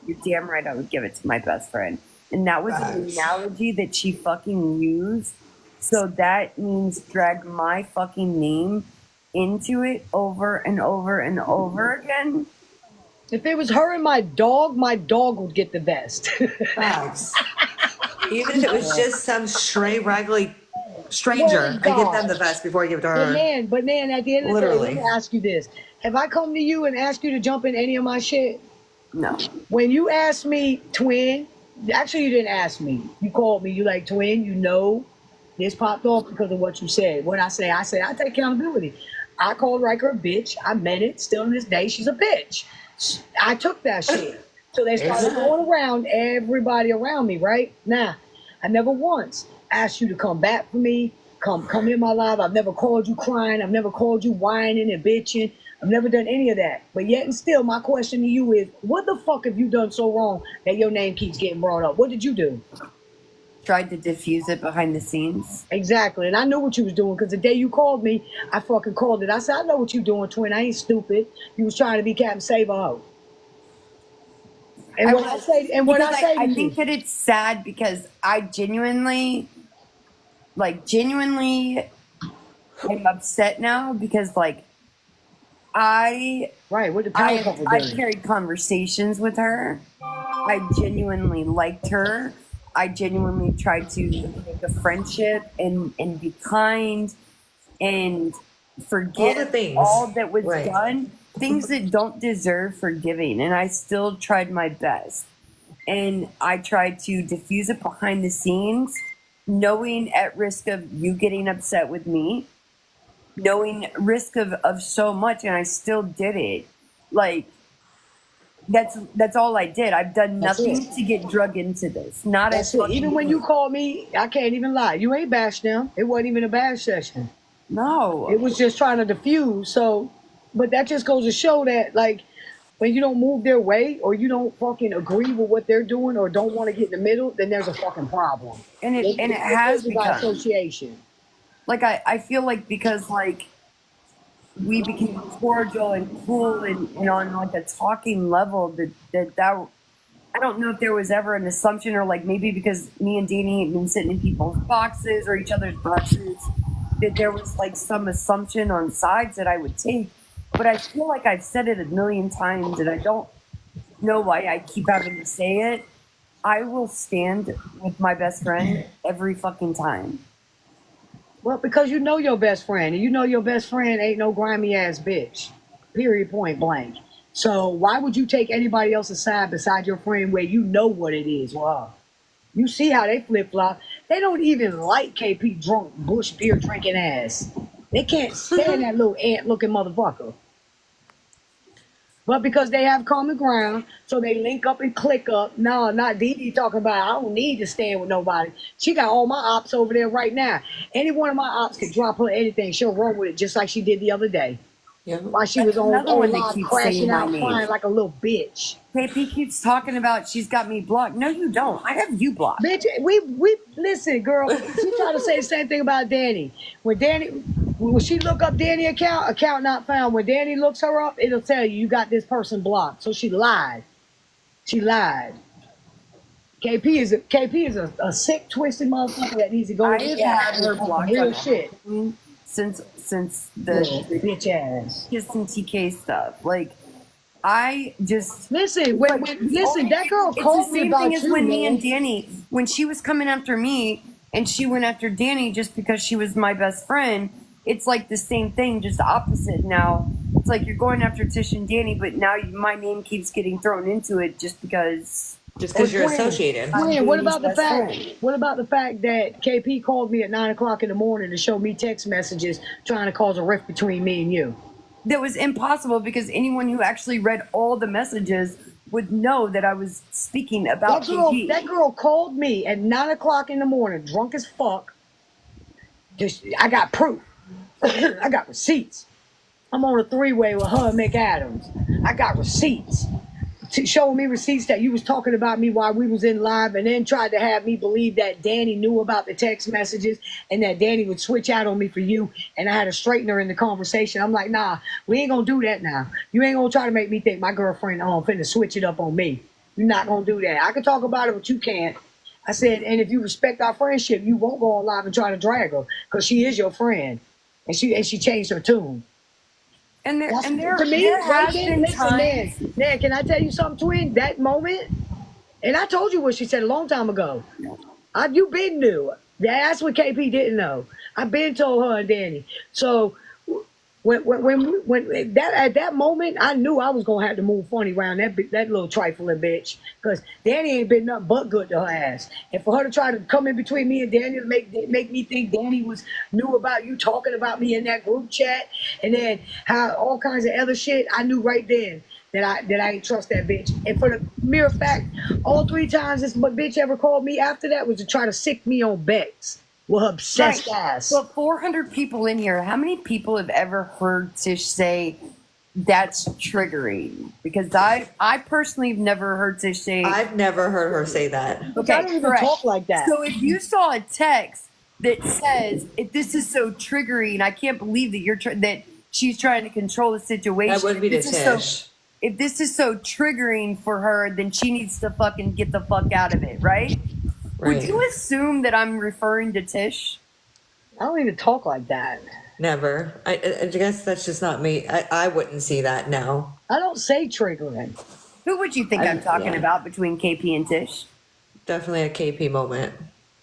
G: you're damn right I would give it to my best friend. And that was an analogy that she fucking used. So that means drag my fucking name into it over and over and over again.
A: If it was her and my dog would get the best.
B: Facts. Even if it was just some stray raggedy stranger, I give them the best before I give it to her.
A: But Nan, at the end of the day,
B: Literally.
A: let me ask you this. Have I come to you and asked you to jump in any of my shit?
G: No.
A: When you asked me, twin, actually you didn't ask me. You called me, you like, twin, this popped off because of what you said. What I say, I take accountability. I called Riker a bitch. I meant it. Still to this day, she's a bitch. I took that shit. So they started going around everybody around me, right? Now, I never once asked you to come back for me, come in my life. I've never called you crying. I've never called you whining and bitching. I've never done any of that. But yet and still, my question to you is, what the fuck have you done so wrong that your name keeps getting brought up? What did you do?
G: Tried to diffuse it behind the scenes.
A: Exactly. And I knew what you was doing because the day you called me, I fucking called it. I said, I know what you doing, twin. I ain't stupid. You was trying to be Captain Save-A-Ho. And I
G: think that it's sad because I genuinely am upset now because I've carried conversations with her. I genuinely liked her. I genuinely tried to make a friendship and be kind and forgive all that was done. Things that don't deserve forgiving. And I still tried my best. And I tried to diffuse it behind the scenes, knowing at risk of you getting upset with me, knowing risk of so much, and I still did it. That's all I did. I've done nothing to get drugged into this.
A: Even when you called me, I can't even lie. You ain't bashed them. It wasn't even a bash session.
H: No.
A: It was just trying to diffuse. So, but that just goes to show that, like, when you don't move their way or you don't fucking agree with what they're doing or don't want to get in the middle, then there's a fucking problem.
H: And it
A: It's
H: has
A: basically by
H: become.
A: association.
H: Like I feel like because like we became cordial and cool and on like a talking level that I don't know if there was ever an assumption or like maybe because me and Danny had been sitting in people's boxes or each other's boxes that there was like some assumption on sides that I would take. But I feel like I've said it a million times and I don't know why I keep having to say it. I will stand with my best friend every fucking time.
A: Well, because you know your best friend, and you know your best friend ain't no grimy ass bitch. Period, point blank. So why would you take anybody else's side beside your friend where you know what it is? Wow. You see how they flip flop. They don't even like KP drunk, bush beer drinking ass. They can't stand that little ant looking motherfucker. But because they have common ground, so they link up and click up. No, not Dee Dee talking about, I don't need to stand with nobody. She got all my ops over there right now. Any one of my ops could drop her anything. She'll run with it just like she did the other day.
B: Yeah.
A: While she was on
H: Another one that
A: live
H: keeps
A: crashing
H: saying my
A: out,
H: name.
A: crying like a little bitch.
H: KP keeps talking about she's got me blocked. No, you don't. I have you blocked.
A: Bitch, we listen, girl. She tried to say the same thing about Danny. When she look up Danny account not found. When Danny looks her up, it'll tell you got this person blocked. So she lied. She lied. KP is a sick, twisted motherfucker that needs to go.
H: I have had her blocked
A: real
H: on
A: shit.
H: since the
A: Bitch ass.
H: Kiss and TK stuff. Like I just
A: Listen, that girl
H: it's
A: called
H: the
A: me
H: same
A: about
H: thing as
A: you,
H: when me
A: man.
H: and Danny, when she was coming after me and she went after Danny just because she was my best friend. It's like the same thing, just the opposite now. It's like you're going after Tish and Danny, but now my name keeps getting thrown into it just because.
B: Just because you're
A: Gwen,
B: associated.
A: Gwen, what
H: Danny's
A: about the
H: best
A: fact?
H: friend.
A: What about the fact that KP called me at 9:00 in the morning to show me text messages trying to cause a rift between me and you?
H: That was impossible because anyone who actually read all the messages would know that I was speaking about KP.
A: That girl called me at 9:00 in the morning, drunk as fuck. I got proof. I got receipts. I'm on a three-way with her and McAdams. I got receipts. Showing me receipts that you was talking about me while we was in live, and then tried to have me believe that Danny knew about the text messages and that Danny would switch out on me for you, and I had to straighten her in the conversation. I'm like, nah, we ain't gonna do that now. You ain't gonna try to make me think my girlfriend finna switch it up on me. You're not gonna do that. I can talk about it, but you can't. I said, and if you respect our friendship, you won't go on live and try to drag her, because she is your friend. And she changed her tune.
H: And there
A: To me,
H: there
A: right
H: has
A: then,
H: been
A: listen,
H: times.
A: man, can I tell you something, twin? That moment, and I told you what she said a long time ago. You been knew. That's what KP didn't know. I been told her and Danny. So when at that moment, I knew I was gonna have to move funny around that little trifling bitch, because Danny ain't been nothing but good to her ass. And for her to try to come in between me and Danny to make me think Danny knew about you talking about me in that group chat, and then how all kinds of other shit, I knew right then that I ain't trust that bitch. And for the mere fact, all 3 times this bitch ever called me after that was to try to sick me on Bex with her obsessed ass.
H: But 400 people in here, how many people have ever heard Tish say that's triggering? Because I personally have never heard Tish say.
B: I've never heard her say that.
H: Okay,
A: I don't even
H: correct.
A: talk like that.
H: So if you saw a text that says, "If this is so triggering, I can't believe that that she's trying to control the situation."
B: That would be to
H: If this is so-
B: Tish.
H: if this is so triggering for her, then she needs to fucking get the fuck out of it, right? Would
B: Right.
H: you assume that I'm referring to Tish?
A: I don't even talk like that.
B: Never. I guess that's just not me. I wouldn't see that, no.
A: I don't say triggering.
H: Who would you think I'm talking about between KP and Tish?
B: Definitely a KP moment.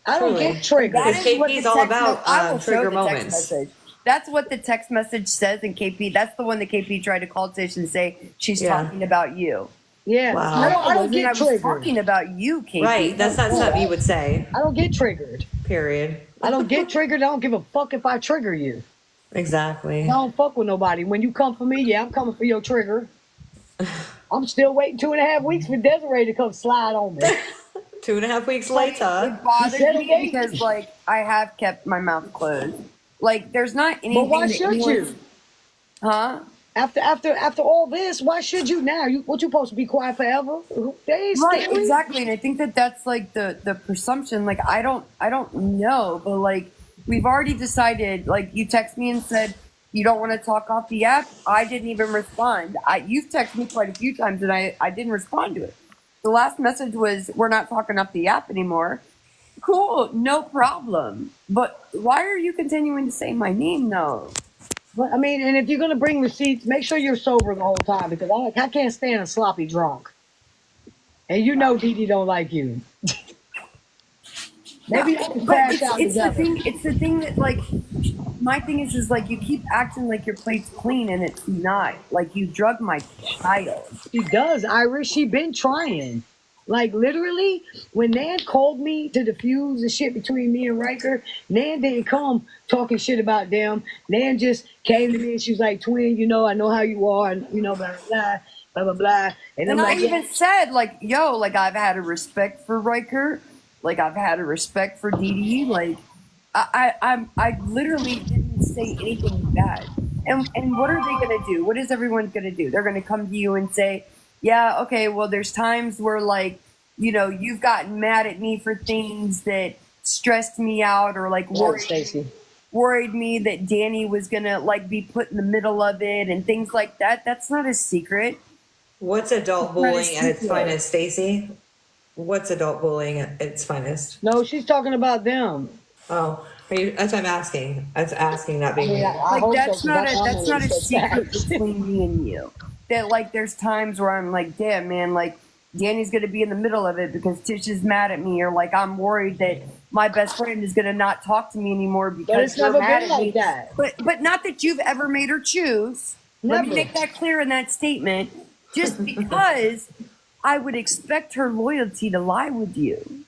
A: I don't
B: Truly.
A: get triggered.
B: Because KP's all about
H: I will show
B: trigger
H: the text
B: moments.
H: message. That's what the text message says in KP. That's the one that KP tried to call Tish and say she's
B: Yeah.
H: talking about you.
A: Yeah,
B: Wow.
A: I don't
H: Wasn't
A: get
H: I was
A: triggered.
H: talking about you, KP.
B: Right. That's not something you would say.
A: I don't get triggered.
B: Period.
A: I don't get triggered. I don't give a fuck if I trigger you.
B: Exactly.
A: I don't fuck with nobody. When you come for me, yeah, I'm coming for your trigger. I'm still waiting 2.5 weeks for Desiree to come slide on me.
B: 2.5 weeks
H: It
B: later.
H: bothers
A: You said
H: me
A: it ain't.
H: because, like, I have kept my mouth closed. Like, there's not
A: But
H: anything
A: why
H: that
A: should
H: anyone,
A: you?
H: huh?
A: After all this, why should you now? What you supposed to be quiet forever? They ain't
H: Right,
A: scary.
H: exactly. And I think that that's like the presumption. Like, I don't know, but like, we've already decided. Like, you text me and said you don't want to talk off the app. I didn't even respond. You've texted me quite a few times, and I didn't respond to it. The last message was, we're not talking off the app anymore. Cool, no problem. But why are you continuing to say my name though?
A: But I mean, and if you're gonna bring receipts, make sure you're sober the whole time because I can't stand a sloppy drunk. And you know Dee Dee don't like you. Maybe I can
H: But
A: crash out
H: it's the
A: together.
H: thing. It's the thing that, like, my thing is like, you keep acting like your plate's clean and it's not. Like, you drug my child.
A: She does, Iris. She been trying. Like, literally, when Nan called me to diffuse the shit between me and Riker, Nan didn't come talking shit about them. Nan just came to me and she was like, twin, you know, I know how you are, and you know, blah, blah, blah, blah, blah. And I'm
H: And I
A: like,
H: even said, like, yo, like, I've had a respect for Riker. Like, I've had a respect for Dee Dee. Like, I literally didn't say anything bad. And what are they gonna do? What is everyone gonna do? They're gonna come to you and say, yeah, okay, well, there's times where, like, you know, you've gotten mad at me for things that stressed me out or like worried me that Danny was gonna like be put in the middle of it and things like that. That's not a secret.
B: What's adult bullying at its finest, Stacey? What's adult bullying at its finest?
A: no, she's talking about them.
B: Oh, that's what I'm asking. That's asking, not being.
A: I
H: Like,
A: hope
H: that's
A: so,
H: not
A: because
H: a
A: I
H: that's not a
A: almost said
H: secret
A: that.
H: between me and you. That, like, there's times where I'm like, damn, man, like, Danny's gonna be in the middle of it because Tish is mad at me, or like I'm worried that my best friend is gonna not talk to me anymore
A: But
H: because
A: it's
H: you're
A: never
H: mad
A: been
H: at me.
A: like that.
H: But not that you've ever made her choose. Let me
A: Never.
H: make that clear in that statement. Just because I would expect her loyalty to lie with you.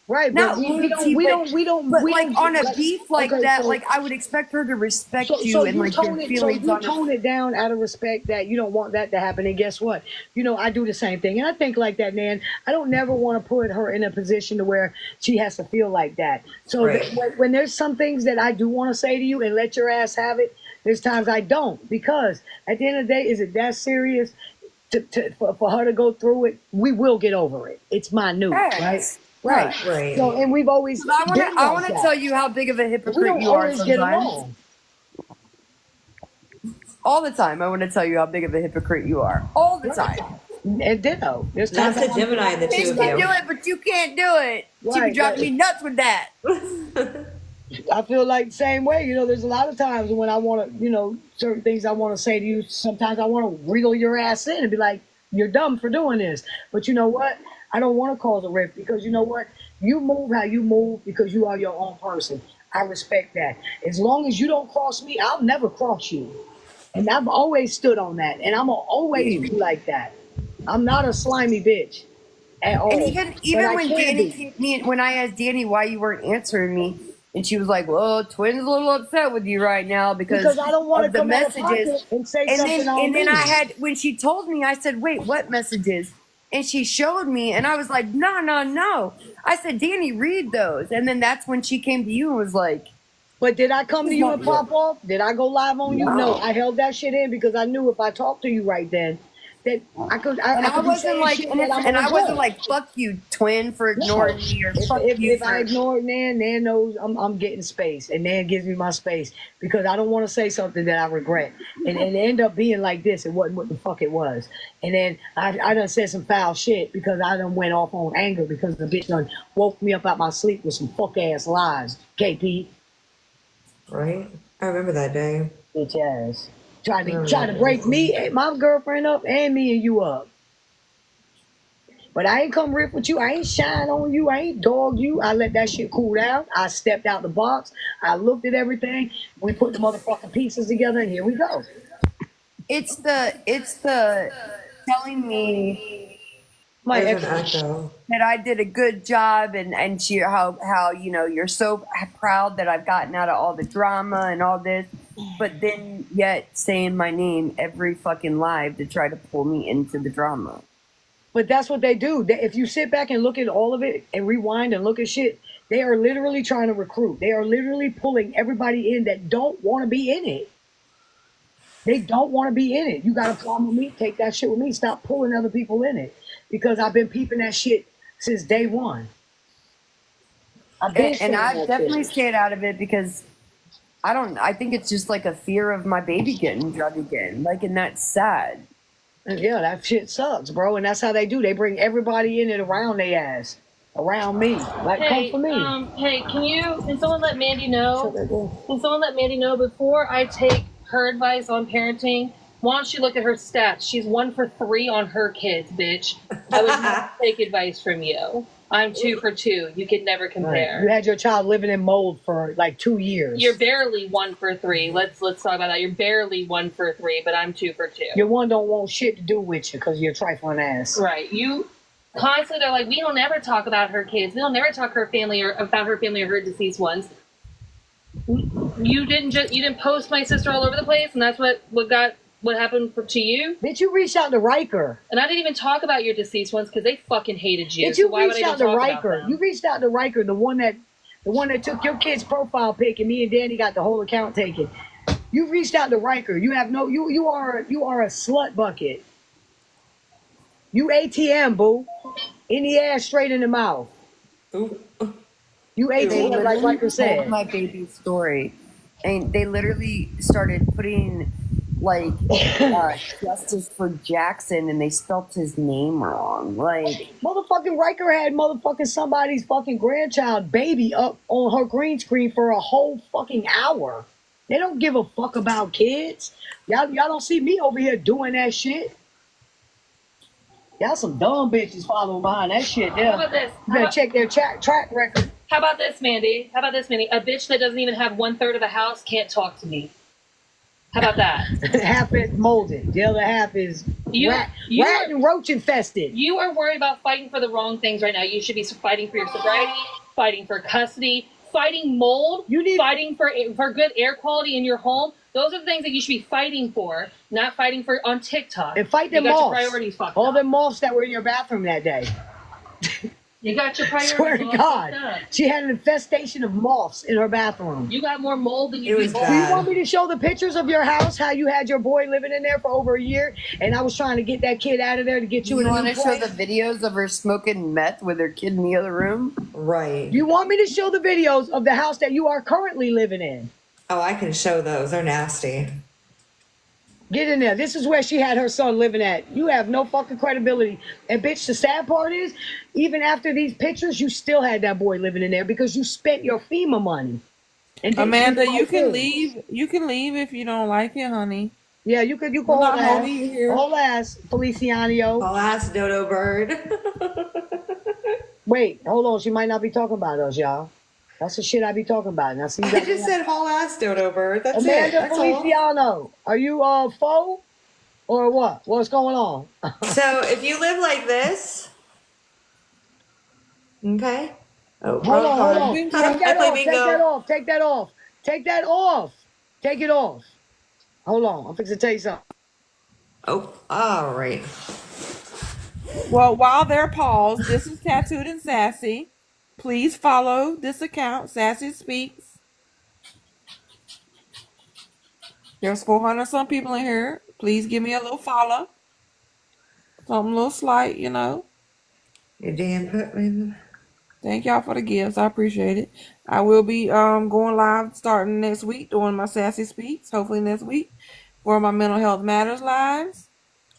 A: Right,
H: Not
A: but we
H: loyalty,
A: don't,
H: but
A: we
H: like
A: don't,
H: on a
A: like,
H: beef like
A: okay,
H: that,
A: so-
H: like I would expect her to respect you
A: So
H: and
A: you
H: like your
A: tone it, so
H: feelings
A: you
H: on
A: tone it down out of respect that you don't want that to happen. And guess what? You know, I do the same thing. And I think like that, Nan. I don't never want to put her in a position to where she has to feel like that. So
B: Right.
A: when there's some things that I do want to say to you and let your ass have it, there's times I don't. Because at the end of the day, is it that serious for her to go through it? We will get over it. It's minute,
H: Yes.
A: right?
B: Right.
A: So, and we've always
H: I
A: been
H: want
A: like
H: to
A: that.
H: tell you how big of a
A: We
H: hypocrite
A: don't
H: you are
A: always get
H: sometimes.
A: along.
H: All the time, I want to tell you how big of a hypocrite you are. All the time.
A: And ditto. There's
B: That's
A: times
B: the Gemini in the two
H: Bitch
B: of
H: can
B: you.
H: do it, but you can't do it. She be
A: Right,
H: driving
A: right.
H: me nuts with that.
A: I feel like the same way. You know, there's a lot of times when I want to, you know, certain things I want to say to you. Sometimes I want to wriggle your ass in and be like, you're dumb for doing this. But you know what? I don't want to cause a rift because you know what? You move how you move because you are your own person. I respect that. As long as you don't cross me, I'll never cross you. And I've always stood on that. And I'm going to always be like that. I'm not a slimy bitch at all.
H: And even
A: But I
H: when
A: can
H: Danny
A: be.
H: came me, when I asked Danny why you weren't answering me, and she was like, "Well, Twin's a little upset with you right now because
A: I don't want
H: of
A: to
H: the
A: come out of
H: messages."
A: pocket and say
H: And
A: something
H: then
A: on me.
H: I had, when she told me, I said, "Wait, what messages?" And she showed me, and I was like, "No, no, no." I said, "Danny, read those." And then that's when she came to you and was like,
A: But did I come to you and pop off? Did I go live on you? No, I held that shit in because I knew if I talked to you right then, that I could.
H: and I
A: could be
H: wasn't
A: saying
H: like,
A: shit
H: and,
A: that I'm
H: and I
A: gonna
H: wasn't
A: do.
H: like, "Fuck you, Twin, for ignoring me," or "Fuck you
A: If
H: for."
A: I ignore Nan, Nan knows I'm getting space, and Nan gives me my space because I don't want to say something that I regret, and it end up being like this. It wasn't what the fuck it was, and then I done said some foul shit because I done went off on anger because the bitch done woke me up out my sleep with some fuck ass lies. KP,
B: Right? I remember that day.
A: bitch ass, trying to break me, my girlfriend up, and me and you up. But I ain't come rip with you. I ain't shine on you. I ain't dog you. I let that shit cool down. I stepped out the box. I looked at everything. We put the motherfucking pieces together, and here we go.
H: It's the telling me
A: My
B: There's
A: ex,
B: an echo.
H: that I did a good job, and she, how you know, you're so proud that I've gotten out of all the drama and all this, but then yet saying my name every fucking live to try to pull me into the drama.
A: but that's what they do. If you sit back and look at all of it and rewind and look at shit, They are literally trying to recruit. They are literally pulling everybody in that don't want to be in it. They don't want to be in it. You got a problem with me? Take that shit with me. Stop pulling other people in it. Because I've been peeping that shit since day one.
H: And I've definitely stayed out of it because I think it's just like a fear of my baby getting drugged again. Like, and that's sad.
A: And yeah, that shit sucks, bro. And that's how they do. They bring everybody in and around their ass. Around me. Like,
D: Hey,
A: come for me.
D: hey, can someone let Mandy know? Can someone let Mandy know before I take her advice on parenting? Why don't you look at her stats? She's 1 for 3 on her kids, bitch. I would never take advice from you. I'm 2 for 2. You could never compare.
A: You had your child living in mold for like 2 years.
D: You're barely 1 for 3. Let's talk about that. You're barely 1 for 3, but I'm 2 for 2.
A: Your one don't want shit to do with you because you're a trifling ass.
D: Right. You constantly are like, we don't ever talk about her kids. We don't ever talk her family or about her family or her deceased ones. You didn't post my sister all over the place, and that's what happened to you.
A: Bitch, you reached out to Riker.
D: And I didn't even talk about your deceased ones because they fucking hated you.
A: Bitch, you
D: so why would I
A: reached
D: even
A: out to
D: talk about
A: Riker.
D: them?
A: You reached out to Riker, the one that took your kid's profile pic, and me and Danny got the whole account taken. You reached out to Riker. You have no. You are a slut bucket. You ATM, boo. In the ass, straight in the mouth.
B: Ooh.
A: You ATM, like Riker
H: told
A: said.
H: my baby's story, and they literally started putting like justice for Jackson, and they spelt his name wrong. Like,
A: Motherfucking Riker had motherfucking somebody's fucking grandchild baby up on her green screen for a whole fucking hour. They don't give a fuck about kids. Y'all don't see me over here doing that shit. Y'all some dumb bitches following behind that shit there.
D: How about this?
A: You better check their track record.
D: How about this, Mandy? A bitch that doesn't even have 1/3 of the house can't talk to me. How about that?
A: Half is molded. The other half is rat and roach infested.
D: You are worried about fighting for the wrong things right now. You should be fighting for your sobriety, fighting for custody, fighting mold, fighting for good air quality in your home. Those are the things that you should be fighting for, not fighting for on TikTok.
A: And fight them
D: You got your
A: moths.
D: priorities fucked
A: All
D: up.
A: them moths that were in your bathroom that day.
D: You got your priorities
A: Swear to
D: all
A: God.
D: fucked up.
A: She had an infestation of moths in her bathroom.
D: You got more mold than you
B: It was
D: do.
A: Do you
B: bad.
A: want me to show the pictures of your house, how you had your boy living in there for over a year, and I was trying to get that kid out of there to get you in
H: you
A: a
H: want
A: new
H: to show
A: place?
H: the videos of her smoking meth with her kid in the other room?
B: Right.
A: Do you want me to show the videos of the house that you are currently living in?
B: Oh, I can show those. They're nasty.
A: Get in there. This is where she had her son living at. You have no fucking credibility. And bitch, the sad part is, even after these pictures, you still had that boy living in there because you spent your FEMA money. And then
E: Amanda,
A: she
E: you can
A: in.
E: leave. You can leave if you don't like it, honey.
A: Yeah, you could
E: We're
A: hold
E: not
A: ass.
E: holding you here.
A: Hold ass, Feliciano.
B: Oh, that's Dodo Bird.
A: Wait, hold on. She might not be talking about us, y'all. That's the shit I be talking about. Now, see, you
B: I
A: got
B: just said whole ass Dodo Bird. That's it.
A: Amanda
B: That's all.
A: Feliciano. Are you faux or what? What's going on?
B: So if you live like this, okay. Oh,
A: Hold on.
E: Bingo.
A: Take that off.
B: Bingo.
A: Take that off. Take it off. Hold on. I'm fixing to tell you something.
B: Oh, all right.
E: Well, while they're paused, this is Tattooed and Sassy. Please follow this account, Sassy Speaks. There's 400 some people in here. Please give me a little follow. Something a little slight, you know.
B: You damn put me.
E: Thank y'all for the gifts. I appreciate it. I will be going live starting next week doing my Sassy Speaks, hopefully next week, for my Mental Health Matters lives.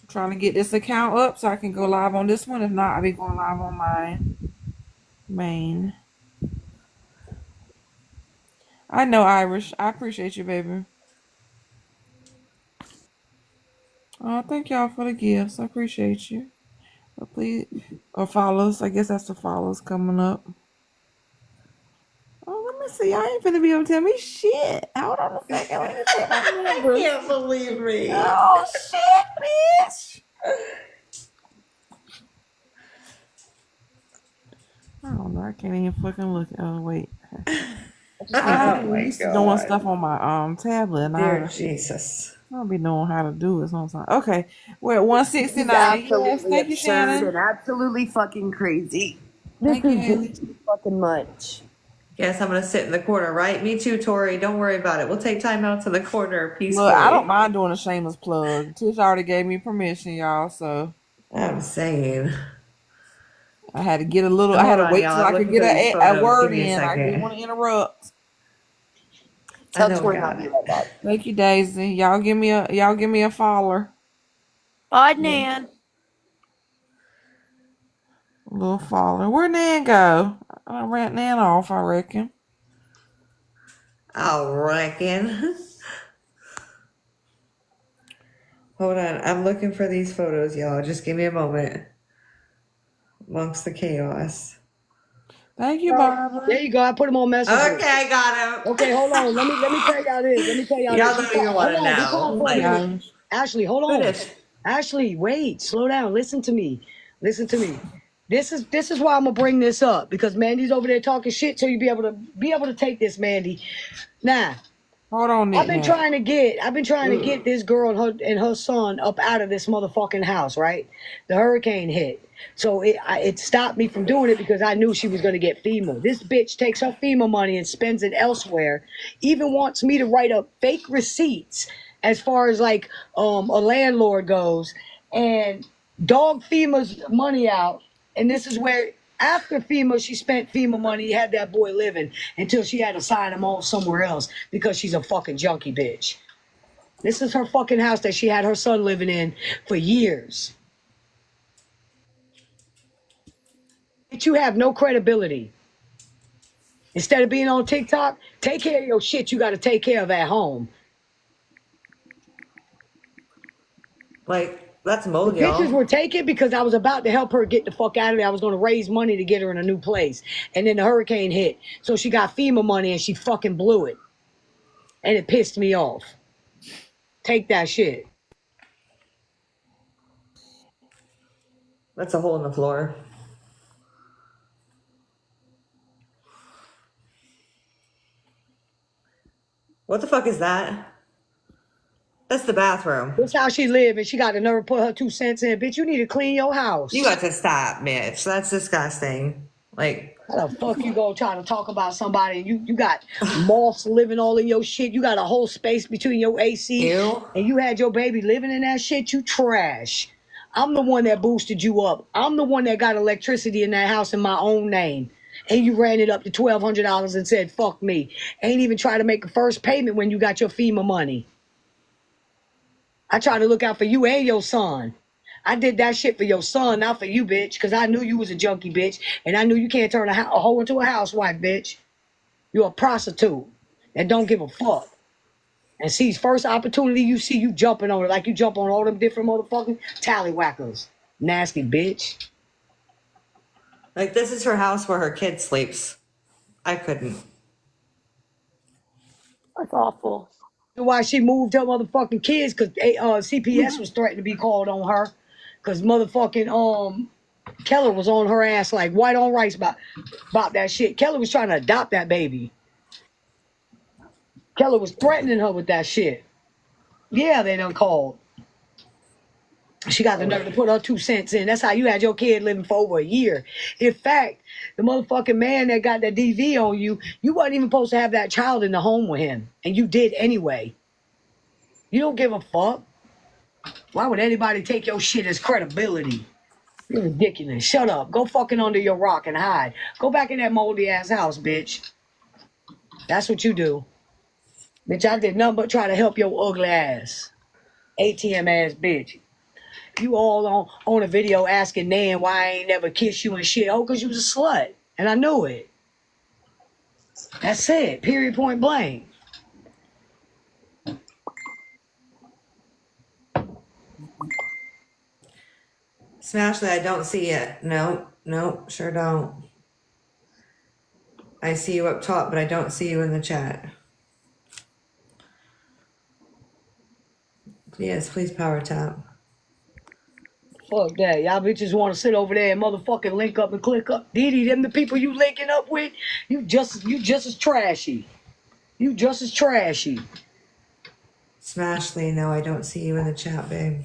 E: I'm trying to get this account up so I can go live on this one. If not, I'll be going live on my main. I know, Irish. I appreciate you, baby. Oh, thank y'all for the gifts. I appreciate you. But please, or follows. I guess that's the follows coming up. Oh, let me see. I ain't finna be able to tell me shit. Hold on a second. Let me check my
B: I
E: numbers.
B: can't believe me.
E: Oh, shit, bitch. I don't know. I can't even fucking look. Oh, wait. I'm
B: my
E: used to doing
B: God.
E: stuff on my tablet, and
B: Dear Jesus.
E: I don't be knowing how to do it sometimes. Okay, we're at
H: This is
E: 169. Yes,
H: absolutely
E: thank you,
H: absurd
E: Shannon.
H: and absolutely fucking crazy. This
E: Thank you,
H: is
E: Haley.
H: just too fucking much.
B: Yes, I'm gonna sit in the corner, right? Me too, Tori. Don't worry about it. We'll take time out to the corner
E: Look, I don't
B: peacefully.
E: mind doing a shameless plug. Tish already gave me permission, y'all, so
B: I'm saying.
E: I had to get a little. I had
B: Hold
E: to
B: on,
E: wait
B: y'all.
E: till
B: I'm
E: I could
B: looking
E: get
B: for these
E: a
B: photos. Give
E: word
B: me a
E: in. I didn't
B: second.
E: want to interrupt.
B: I
A: Tell
B: know,
A: Tori not
B: God.
A: to do that, Bob.
E: Thank you, Daisy. Y'all give me a follower.
F: Bye, Nan.
E: A little follower. Where'd Nan go? I ran Nan off, I reckon.
B: I reckon. Hold on. I'm looking for these photos, y'all. Just give me a moment. Amongst the chaos.
E: Thank you,
A: Right.
E: Barbara.
A: There you go. I put him on messenger.
B: Okay, I got him.
A: Okay, hold on. Let me tell y'all this. Let me tell y'all this.
B: Y'all don't even want
A: Hold
B: to
A: on. Be quiet
B: know.
A: for a
E: Thank you,
B: Like,
A: minute.
E: guys.
A: Ashley, hold on.
B: finish.
A: Ashley, wait. Slow down. Listen to me. Listen to me. This is why I'm gonna bring this up because Mandy's over there talking shit, so you be able to take this, Mandy. Now,
E: Hold on,
A: I've
E: Nick
A: been
E: Nack.
A: I've been trying to get this girl and her son up out of this motherfucking house, right? The hurricane hit. So it stopped me from doing it because I knew she was going to get FEMA. This bitch takes her FEMA money and spends it elsewhere. Even wants me to write up fake receipts as far as like a landlord goes and dog FEMA's money out. And this is where after FEMA, she spent FEMA money, had that boy living until she had to sign him off somewhere else because she's a fucking junkie bitch. This is her fucking house that she had her son living in for years. But you have no credibility. Instead of being on TikTok, take care of your shit you got to take care of at home.
B: Like, that's
A: The
B: mold,
A: pictures
B: y'all.
A: were taken because I was about to help her get the fuck out of there. I was going to raise money to get her in a new place. And then the hurricane hit. So she got FEMA money and she fucking blew it. And it pissed me off. Take that shit.
B: That's a hole in the floor. What the fuck is that? That's the bathroom.
A: This how she live, and she got to nerve to put her 2 cents in. Bitch, you need to clean your house.
B: You got to stop, bitch. That's disgusting. Like,
A: How the fuck you gonna try to talk about somebody and you got moths living all in your shit? You got a whole space between your AC
B: ew.
A: and you had your baby living in that shit? You trash. I'm the one that boosted you up. I'm the one that got electricity in that house in my own name. And you ran it up to $1,200 and said, fuck me. Ain't even try to make a first payment when you got your FEMA money. I tried to look out for you and your son. I did that shit for your son, not for you, bitch, because I knew you was a junkie, bitch, and I knew you can't turn a hoe into a housewife, bitch. You're a prostitute that don't give a fuck. And sees first opportunity you see, you jumping on it like you jump on all them different motherfucking tallywhackers. Nasty bitch.
B: Like, this is her house where her kid sleeps. I couldn't.
A: That's awful. Why she moved her motherfucking kids because CPS was threatening to be called on her because motherfucking Keller was on her ass like white on rice about that shit. Keller was trying to adopt that baby. Keller was threatening her with that shit. Yeah, they done called. She got the nerve to put her 2 cents in. That's how you had your kid living for over a year. In fact, the motherfucking man that got that DV on you, you wasn't even supposed to have that child in the home with him. And you did anyway. You don't give a fuck. Why would anybody take your shit as credibility? You're ridiculous. Shut up. Go fucking under your rock and hide. Go back in that moldy ass house, bitch. That's what you do. Bitch, I did nothing but try to help your ugly ass. ATM ass bitch. You all on a video asking Nan why I ain't never kissed you and shit. Oh, because you was a slut. And I knew it. That's it. Period, point blank.
B: Smashley, I don't see it. No, sure don't. I see you up top, but I don't see you in the chat. Yes, please power tap.
A: Fuck that. Y'all bitches want to sit over there and motherfucking link up and click up. Didi, them the people you linking up with, you just as trashy. You just as trashy.
B: Smashley, no, I don't see you in the chat, babe.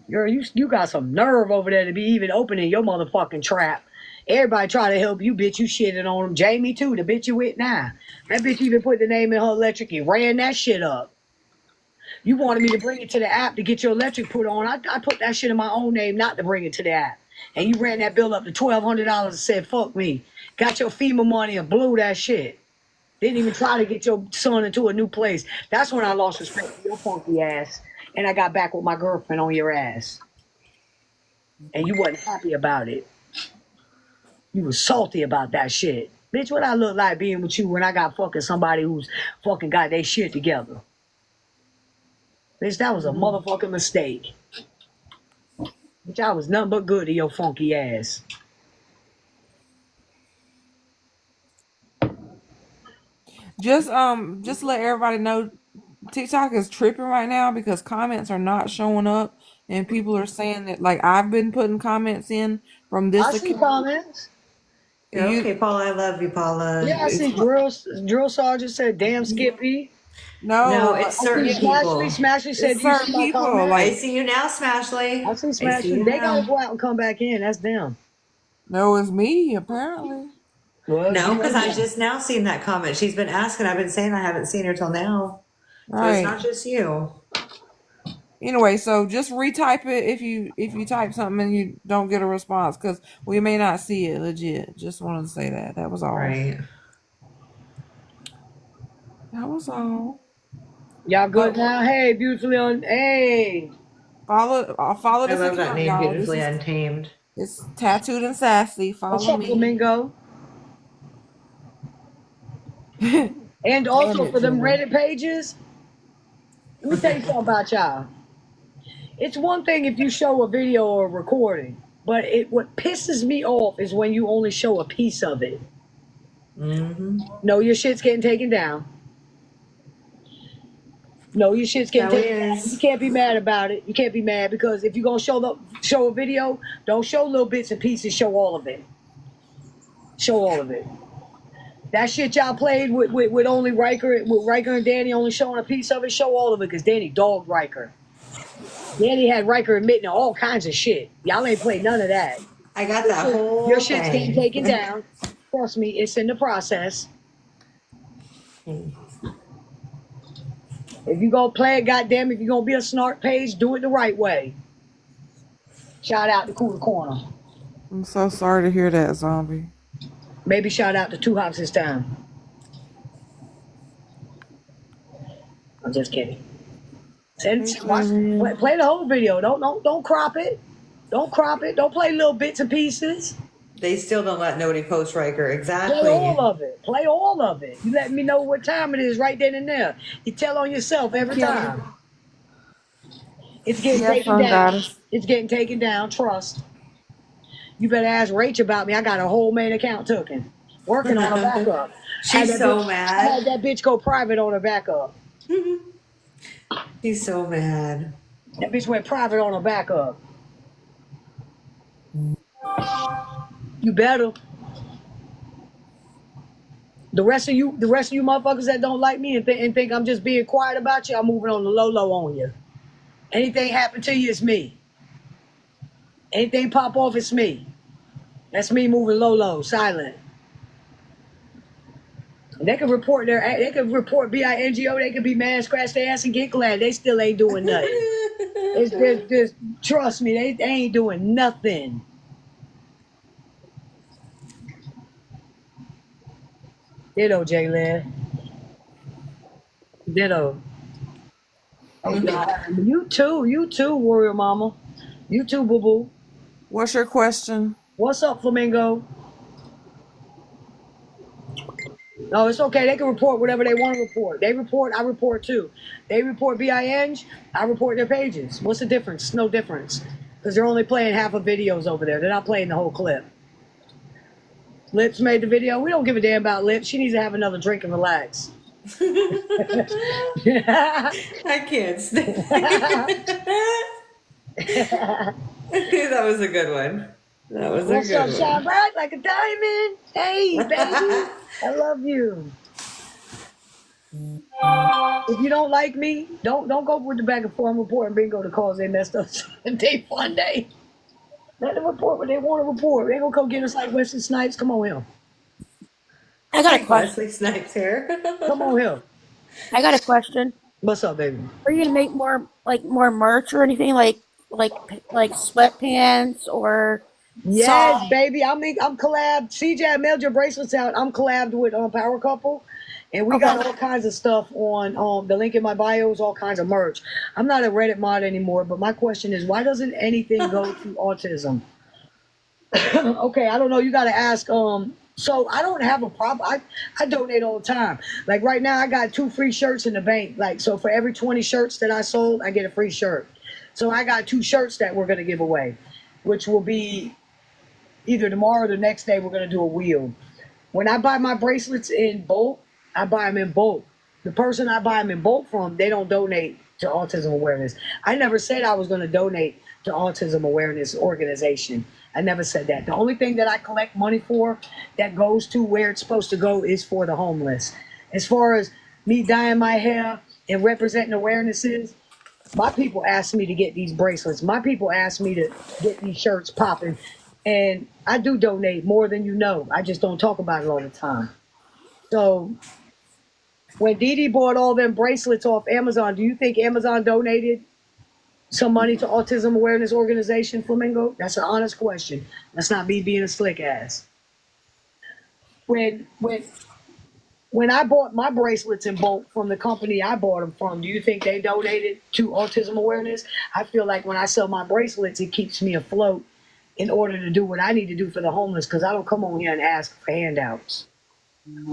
A: Girl, you got some nerve over there to be even opening your motherfucking trap. Everybody try to help you, bitch. You shitting on them. Jamie, too, the bitch you with now. That bitch even put the name in her electric and ran that shit up. You wanted me to bring it to the app to get your electric put on. I put that shit in my own name not to bring it to the app. And you ran that bill up to $1,200 and said, fuck me. Got your FEMA money and blew that shit. Didn't even try to get your son into a new place. That's when I lost respect for your funky ass. And I got back with my girlfriend on your ass. And you wasn't happy about it. You was salty about that shit. Bitch, what I look like being with you when I got fucking somebody who's fucking got their shit together? Bitch, that was a motherfucking mistake. Bitch, I was nothing but good to your funky ass.
E: Just let everybody know TikTok is tripping right now because comments are not showing up and people are saying that like I've been putting comments in from this
A: I see
E: account.
A: comments.
B: Yeah, okay, Paula, I love you, Paula.
A: Yeah, I see drill sergeant said, damn Skippy.
B: No,
E: No,
B: it's
A: I
B: certain
A: see
B: people.
A: Smashley said,
E: it's
A: you
E: certain
A: see my
E: people.
A: comment?
B: I
E: Like
B: see you now, Smashley.
A: I see
B: I see
A: Smashley.
B: you
A: They
B: now.
A: gotta go out and come back in. That's them.
E: no, it's me apparently.
A: Well,
B: No, because I just now seen that comment. She's been asking. I've been saying I haven't seen her till now. So it's
E: Right.
B: not just you.
E: Anyway, so just retype it if you type something and you don't get a response because we may not see it legit. Just wanted to say that. That was all.
B: Right.
E: That was all.
A: y'all good now? Hey, beautifully on. Hey.
E: Follow
B: I
E: this
B: love that
E: account,
B: name,
E: y'all. This
B: Beautifully
E: is
B: Untamed.
E: it's Tattooed and Sassy.
A: What's
E: Follow
A: up,
E: me.
A: Flamingo? And also
E: Damn it,
A: for them
E: Jenna.
A: Reddit pages, let me tell you something about y'all. It's one thing if you show a video or a recording, but what pisses me off is when you only show a piece of it.
B: Mm-hmm.
A: No, your shit's getting taken down. No, your shit's getting
B: No, it
A: taken down.
B: is.
A: You can't be mad about it. You can't be mad because if you're gonna show a video, don't show little bits and pieces. Show all of it. Show all of it. That shit y'all played with only Riker, with Riker and Danny only showing a piece of it. Show all of it because Danny dogged Riker. Danny had Riker admitting to all kinds of shit. Y'all ain't played none of that.
B: I got that whole
A: Your shit's getting
B: thing.
A: taken down. Trust me, it's in the process. If you gonna play it, goddamn, if you're gonna be a snark page, do it the right way. Shout out to Cooler Corner.
E: I'm so sorry to hear that, Zombie.
A: Maybe shout out to Two Hops this time. I'm just kidding. Play the whole video. Don't crop it. Don't crop it. Don't play little bits and pieces.
B: They still don't let nobody post Riker. Exactly.
A: Play all of it. Play all of it. You let me know what time it is right then and there. You tell on yourself every time. It's getting taken down. It's getting taken down. Trust. You better ask Rach about me. I got a whole main account taken. Working on a backup.
B: She's so
A: I
B: mad.
A: had that bitch go private on her backup.
B: She's so mad.
A: That bitch went private on her backup. You better. The rest of you motherfuckers that don't like me and think I'm just being quiet about you, I'm moving on the low on you. Anything happen to you, it's me. Anything pop off, it's me. That's me moving low, silent. They can report BINGO, they can be mad, scratch their ass and get glad. They still ain't doing nothing. It's trust me, they ain't doing nothing. Ditto, Jaylen. Ditto. Oh, God. You too, Warrior Mama. You too, Boo Boo.
E: What's your question?
A: What's up, Flamingo? No, it's okay. They can report whatever they want to report. They report, I report too. They report BING, I report their pages. What's the difference? No difference. Because they're only playing half of videos over there. They're not playing the whole clip. Lips made the video. We don't give a damn about Lips. She needs to have another drink and relax.
B: I can't stand That was a good one. That was
A: What's
B: a good
A: up,
B: one.
A: shine bright like a diamond? Hey, baby. I love you. If you don't like me, don't go with the back and forth. I'm reporting bingo the cause they messed up day fun day. Let them report what they want to report. They ain't gonna come get us like Wesley Snipes. Come on here.
F: I got a question.
B: Wesley Snipes here.
A: Come on here.
F: I got a question.
A: What's up, baby?
F: Are you gonna make more merch or anything like sweatpants or
A: Yes,
F: socks?
A: baby. I'm collab. CJ, I mailed your bracelets out. I'm collabed with Power Couple. And we
F: Okay.
A: got all kinds of stuff on the link in my bio is all kinds of merch. I'm not a Reddit mod anymore, but my question is, why doesn't anything go to autism? Okay, I don't know. You got to ask. So I don't have a problem. I donate all the time. Like right now, I got 2 free shirts in the bank. Like, so for every 20 shirts that I sold, I get a free shirt. So I got 2 shirts that we're going to give away, which will be either tomorrow or the next day. We're going to do a wheel. When I buy my bracelets in bulk, I buy them in bulk. The person I buy them in bulk from, they don't donate to autism awareness. I never said I was going to donate to autism awareness organization. I never said that. The only thing that I collect money for that goes to where it's supposed to go is for the homeless. As far as me dyeing my hair and representing awarenesses, my people asked me to get these bracelets. My people asked me to get these shirts popping. And I do donate more than you know. I just don't talk about it all the time. So when Dee Dee bought all them bracelets off Amazon, do you think Amazon donated some money to Autism Awareness Organization, Flamingo? That's an honest question. That's not me being a slick ass. When I bought my bracelets in bulk from the company I bought them from, do you think they donated to Autism Awareness? I feel like when I sell my bracelets, it keeps me afloat in order to do what I need to do for the homeless, because I don't come on here and ask for handouts.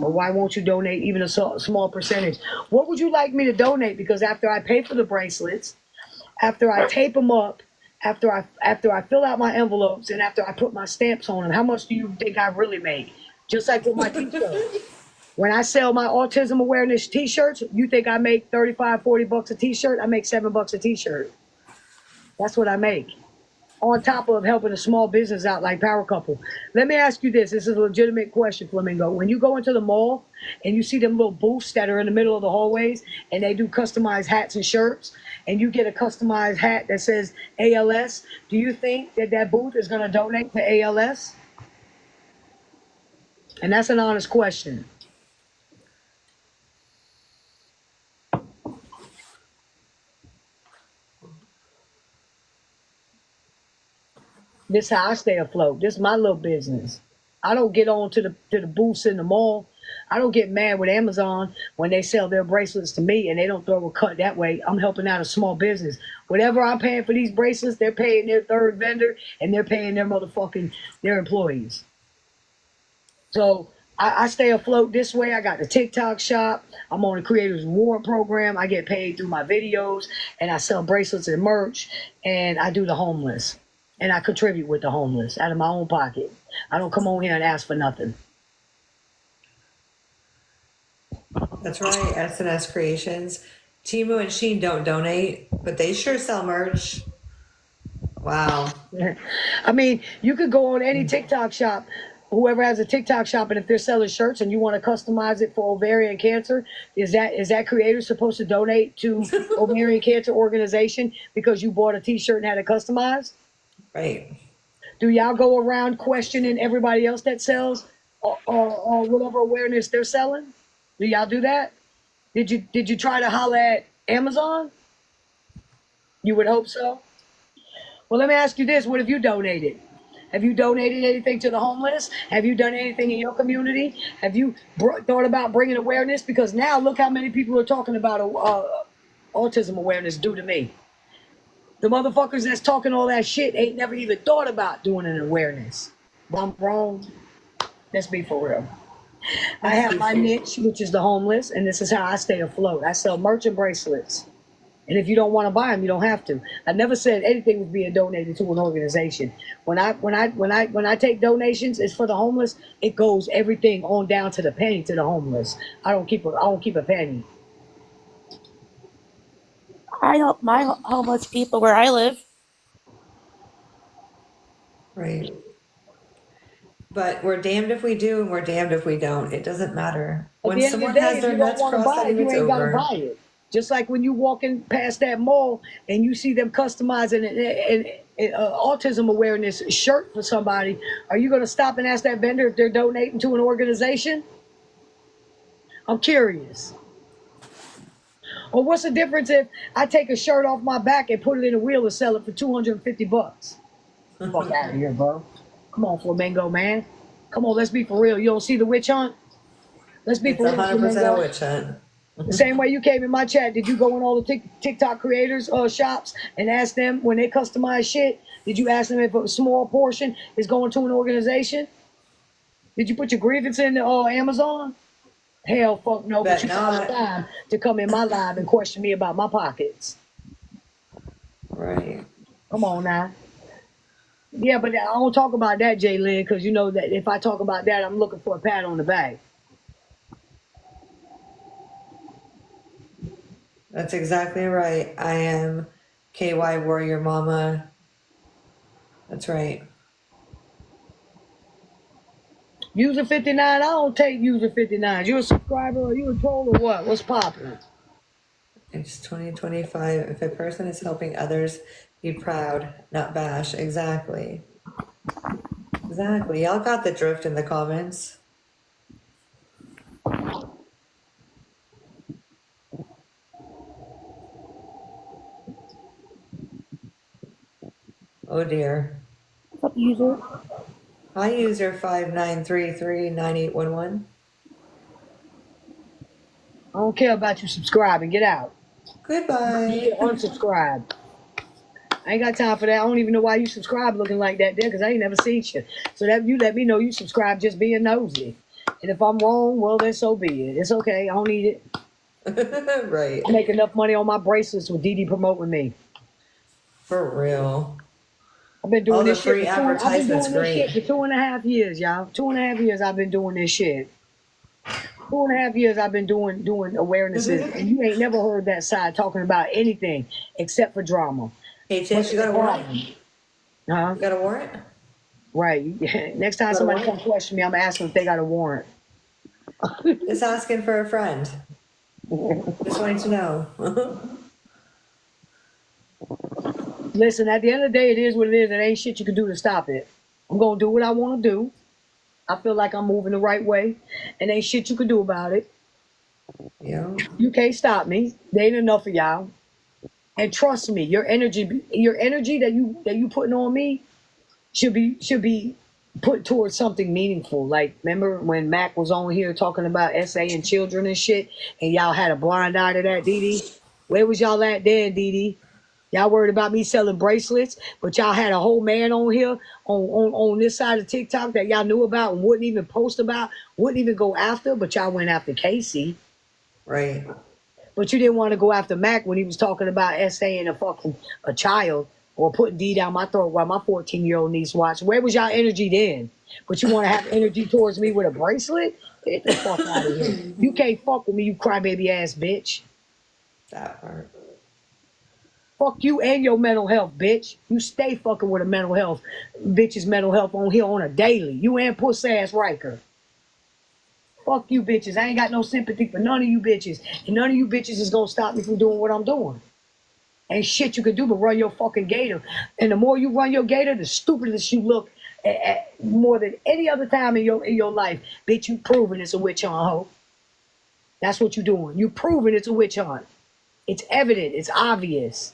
A: Or why won't you donate even a small percentage? What would you like me to donate? Because after I pay for the bracelets, after I tape them up, after I fill out my envelopes, and after I put my stamps on them, how much do you think I really make? Just like with my t-shirts. When I sell my autism awareness t-shirts, you think I make $35-40 a t-shirt? I make $7 a t-shirt. That's what I make. On top of helping a small business out like Power Couple. Let me ask you this. This is a legitimate question, Flamingo. When you go into the mall and you see them little booths that are in the middle of the hallways and they do customized hats and shirts, and you get a customized hat that says ALS, do you think that that booth is going to donate to ALS? And that's an honest question. This is how I stay afloat. This is my little business. I don't get on to the booths in the mall. I don't get mad with Amazon when they sell their bracelets to me and they don't throw a cut that way. I'm helping out a small business. Whatever I'm paying for these bracelets, they're paying their third vendor and they're paying their employees. So I stay afloat this way. I got the TikTok shop. I'm on the Creators Reward program. I get paid through my videos and I sell bracelets and merch, and I do the homeless. And I contribute with the homeless out of my own pocket. I don't come on here and ask for nothing.
B: That's right, SNS Creations. Timu and Sheen don't donate, but they sure sell merch. Wow.
A: I mean, you could go on any TikTok shop, whoever has a TikTok shop, and if they're selling shirts and you want to customize it for ovarian cancer, is that creator supposed to donate to ovarian cancer organization because you bought a t-shirt and had it customized?
B: Right.
A: Do y'all go around questioning everybody else that sells or whatever awareness they're selling? Do y'all do that? Did you try to holler at Amazon? You would hope so. Well, let me ask you this. What have you donated? Have you donated anything to the homeless? Have you done anything in your community? Have you thought about bringing awareness? Because now look how many people are talking about autism awareness due to me. The motherfuckers that's talking all that shit ain't never even thought about doing an awareness. I'm wrong. Let's be for real. I have my niche, which is the homeless, and this is how I stay afloat. I sell merch and bracelets. And if you don't want to buy them, you don't have to. I never said anything was being donated to an organization. When I take donations, it's for the homeless. It goes everything on down to the penny to the homeless. I don't keep a penny.
F: I help my homeless people where I live.
B: Right. But we're damned if we do and we're damned if we don't. It doesn't matter.
A: At
B: When
A: the end of the
B: someone
A: day,
B: has
A: if
B: their
A: you don't
B: nuts
A: want to
B: crossed,
A: buy
B: I
A: it,
B: think
A: you
B: it's
A: ain't got to
B: over.
A: buy it. Just like when you walking past that mall and you see them customizing an autism awareness shirt for somebody, are you going to stop and ask that vendor if they're donating to an organization? I'm curious. Or what's the difference if I take a shirt off my back and put it in a wheel and sell it for $250? Fuck out of here, bro. Come on, Flamingo, man. Come on, let's be for real. You don't see the witch hunt? Let's be
B: It's
A: for real,
B: 100% a
A: Flamingo.
B: witch hunt.
A: The same way you came in my chat, did you go in all the TikTok creators shops and ask them when they customize shit? Did you ask them if a small portion is going to an organization? Did you put your grievance in Amazon? Hell, fuck no. But
B: Bet
A: you found the
B: not.
A: time to come in my live and question me about my pockets.
B: Right.
A: Come on now. Yeah, but I don't talk about that, Jay Lynn, because you know that if I talk about that, I'm looking for a pat on the back.
B: That's exactly right. I am KY Warrior Mama. That's right.
A: User 59, I don't take user 59. You a subscriber or you a troll or what? What's popping?
B: It's 2025. If a person is helping others, be proud, not bash. Exactly. Exactly. Y'all got the drift in the comments. Oh dear.
F: What's up, user?
B: Hi, user 59339811.
A: I don't care about you subscribing. Get out.
B: Goodbye.
A: Unsubscribe. I ain't got time for that. I don't even know why you subscribe looking like that there, because I ain't never seen you. So that you let me know you subscribe just being nosy. And if I'm wrong, well, then so be it. It's okay. I don't need it.
B: Right.
A: I make enough money on my bracelets with Dee Dee promoting me.
B: For real.
A: I've been doing
B: All the
A: this shit.
B: free
A: I've been doing
B: advertisements,
A: this shit
B: great.
A: for 2.5 years, y'all. 2.5 years I've been doing this shit. 2.5 years I've been doing awarenesses, and you ain't never heard that side talking about anything except for drama.
B: Hey, Tish, you got a warrant?
A: Huh?
B: You got a warrant?
A: Right. Next time
B: Got a
A: somebody
B: warrant?
A: comes question me, I'm asking if they got a warrant.
B: Just asking for a friend. Just wanting to know.
A: Listen, at the end of the day, it is what it is. It ain't shit you can do to stop it. I'm gonna do what I want to do. I feel like I'm moving the right way, and ain't shit you can do about it.
B: Yeah.
A: You can't stop me. There ain't enough of y'all. And trust me, your energy that you putting on me should be put towards something meaningful. Like, remember when Mac was on here talking about SA and children and shit, and y'all had a blind eye to that, Dee Dee? Where was y'all at then, Dee Dee? Y'all worried about me selling bracelets, but y'all had a whole man on here on this side of TikTok that y'all knew about and wouldn't even post about, wouldn't even go after, but y'all went after Casey.
B: Right.
A: But you didn't want to go after Mac when he was talking about essaying a child or putting D down my throat while my 14-year-old niece watched. Where was y'all energy then? But you want to have energy towards me with a bracelet? Get the fuck out of here. You can't fuck with me, you crybaby ass bitch.
B: That part.
A: Fuck you and your mental health, bitch. You stay fucking with a mental health, bitch's mental health on here on a daily. You and puss ass Riker. Fuck you bitches. I ain't got no sympathy for none of you bitches. And none of you bitches is gonna stop me from doing what I'm doing. Ain't shit you can do but run your fucking gator. And the more you run your gator, the stupidest you look at more than any other time in your life. Bitch, you proving it's a witch hunt, ho. That's what you doing. You proving it's a witch hunt. It's evident. It's obvious.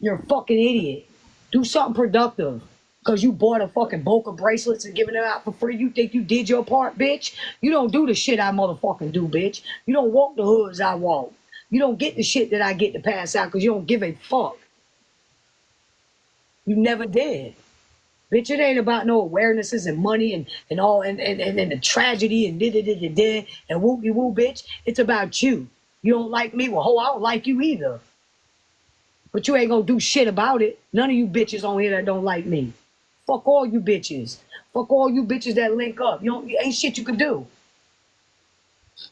A: You're a fucking idiot. Do something productive. Because you bought a fucking bulk of bracelets and giving them out for free. You think you did your part, bitch? You don't do the shit I motherfucking do, bitch. You don't walk the hoods I walk. You don't get the shit that I get to pass out because you don't give a fuck. You never did. Bitch, it ain't about no awarenesses and money and all and the tragedy and da and woo bitch. It's about you. You don't like me? Well, ho, I don't like you either. But you ain't gonna do shit about it. None of you bitches on here that don't like me. Fuck all you bitches. Fuck all you bitches that link up. Ain't shit you can do.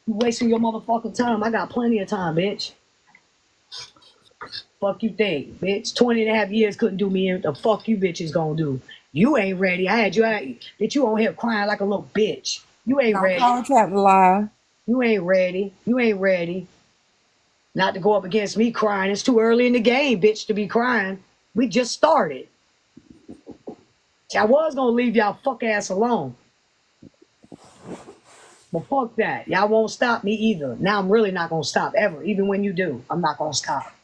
A: You wasting your motherfucking time. I got plenty of time, bitch. Fuck you think, bitch. 20.5 years couldn't do me in. The fuck you bitches gonna do? You ain't ready. Bitch, you on here crying like a little bitch. You ain't
E: Don't
A: ready.
E: call a trap to lie.
A: You ain't ready. You ain't ready. Not to go up against me crying. It's too early in the game, bitch, to be crying. We just started. See, I was gonna leave y'all fuck ass alone. But fuck that. Y'all won't stop me either. Now I'm really not gonna stop ever. Even when you do, I'm not gonna stop.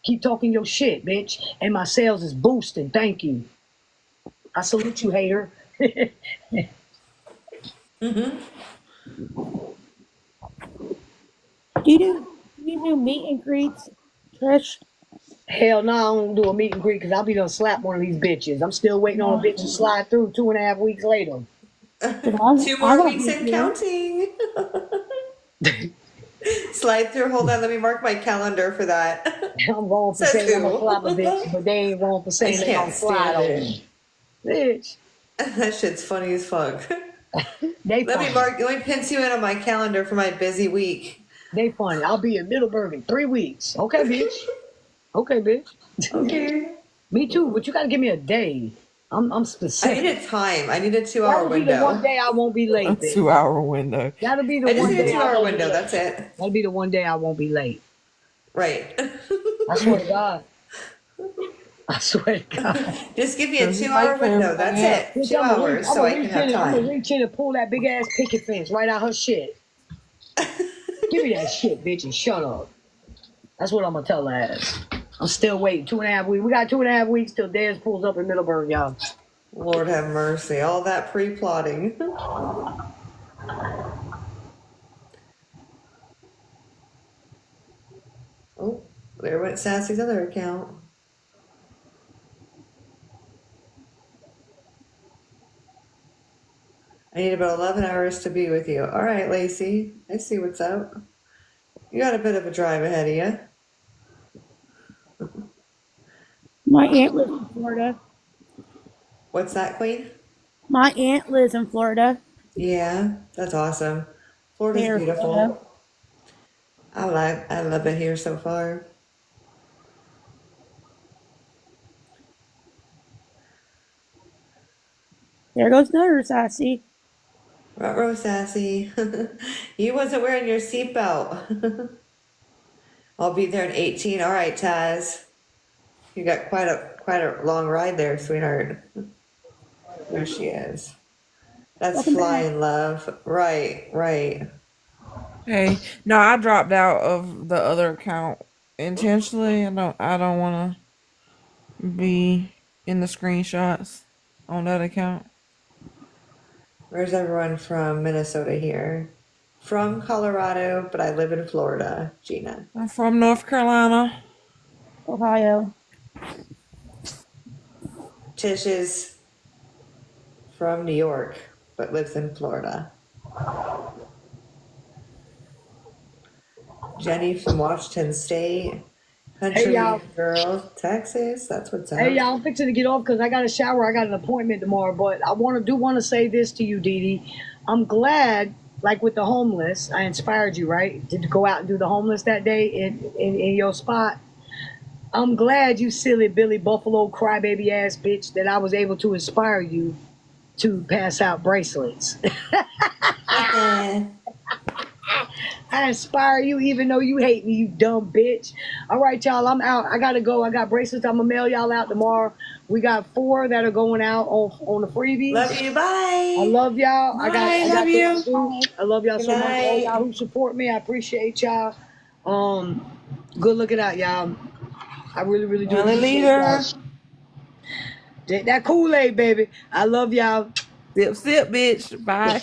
A: Keep talking your shit, bitch. And my sales is boosting. Thank you. I salute you, hater.
F: Do you do meet and greets, Trish?
A: Hell no, I don't do a meet and greet because I'll be done slap one of these bitches. I'm still waiting on a bitch to slide through 2.5 weeks later.
B: 2 more weeks and counting. Slide through. Hold on, let me mark my calendar for that.
A: I'm wrong for
B: Says
A: saying I'm
B: who?
A: gonna slap a bitch, but they ain't wrong for saying they
B: can't
A: gonna slide
B: stand
A: on
B: it.
A: me. Bitch,
B: That shit's funny as fuck.
A: they
B: Let me
A: funny.
B: let me pencil you in on my calendar for my busy week.
A: They funny. I'll be in Middleburg in 3 weeks. Okay, bitch. Okay, bitch.
B: Okay.
A: Me too, but you gotta give me a day. I'm
B: I
A: specific.
B: need a time. I need a 2-hour
A: That'll be the one
B: window.
A: day I won't be
E: A
A: late, bitch.
E: 2-hour window.
A: That'll be the
B: I just
A: one
B: need a
A: day I
B: 2-hour
A: won't be
B: window.
A: late.
B: That's it.
A: That'll be the one day I won't be late.
B: Right.
A: I swear to God. I swear to God.
B: Just give me a
E: Cause he
B: 2-hour
E: late for
B: window.
E: everybody
B: That's
E: else.
B: it. 2 hours so I can have
A: I'm gonna
B: time.
A: reach in and pull that big ass picket fence right out her shit. Give me that shit, bitch, and shut up. That's what I'm gonna tell her ass. I'm still waiting 2.5 weeks. We got 2.5 weeks till Dez pulls up in Middleburg, y'all.
B: Lord have mercy. All that pre-plotting. Oh, there went Sassy's other account. I need about 11 hours to be with you. All right, Lacey. I see what's up. You got a bit of a drive ahead of you.
F: My aunt lives in Florida.
B: What's that, Queen?
F: My aunt lives in Florida.
B: Yeah, that's awesome. Florida's
F: Near Florida.
B: beautiful. I love it here so far.
F: There goes another Sassy.
B: Ruh-roh, Sassy. You wasn't wearing your seatbelt. I'll be there in 18. All right, Taz. You got quite a long ride there, sweetheart. There she is. That's
F: Welcome back.
B: flying love. Right.
E: Hey, no, I dropped out of the other account intentionally. I don't want to be in the screenshots on that account.
B: Where's everyone from Minnesota here? From Colorado, but I live in Florida, Gina.
E: I'm from North Carolina.
F: Ohio.
B: Tish is from New York, but lives in Florida. Jenny from Washington State. Country
A: Hey, y'all.
B: girl, Texas. That's what's up.
A: Hey, y'all, I'm fixing to get off because I got a shower. I got an appointment tomorrow. But I want to say this to you, Dee Dee. I'm glad, like with the homeless, I inspired you, right? To go out and do the homeless that day in your spot. I'm glad, you silly Billy Buffalo crybaby ass bitch, that I was able to inspire you to pass out bracelets. I inspire you even though you hate me, you dumb bitch. All right, y'all, I'm out. I gotta go. I got bracelets. I'm gonna mail y'all out tomorrow. We got 4 that are going out on the freebies.
B: Love you. Bye.
A: I love y'all. I got
E: love you.
A: things to do. I love y'all
B: Good
A: so much. All
B: night.
A: y'all who support me, I appreciate y'all. Good looking out, y'all. I really, really do
E: Family
A: appreciate
E: leader.
A: y'all. That Kool-Aid, baby. I love y'all.
E: Sip, sip, bitch. Bye.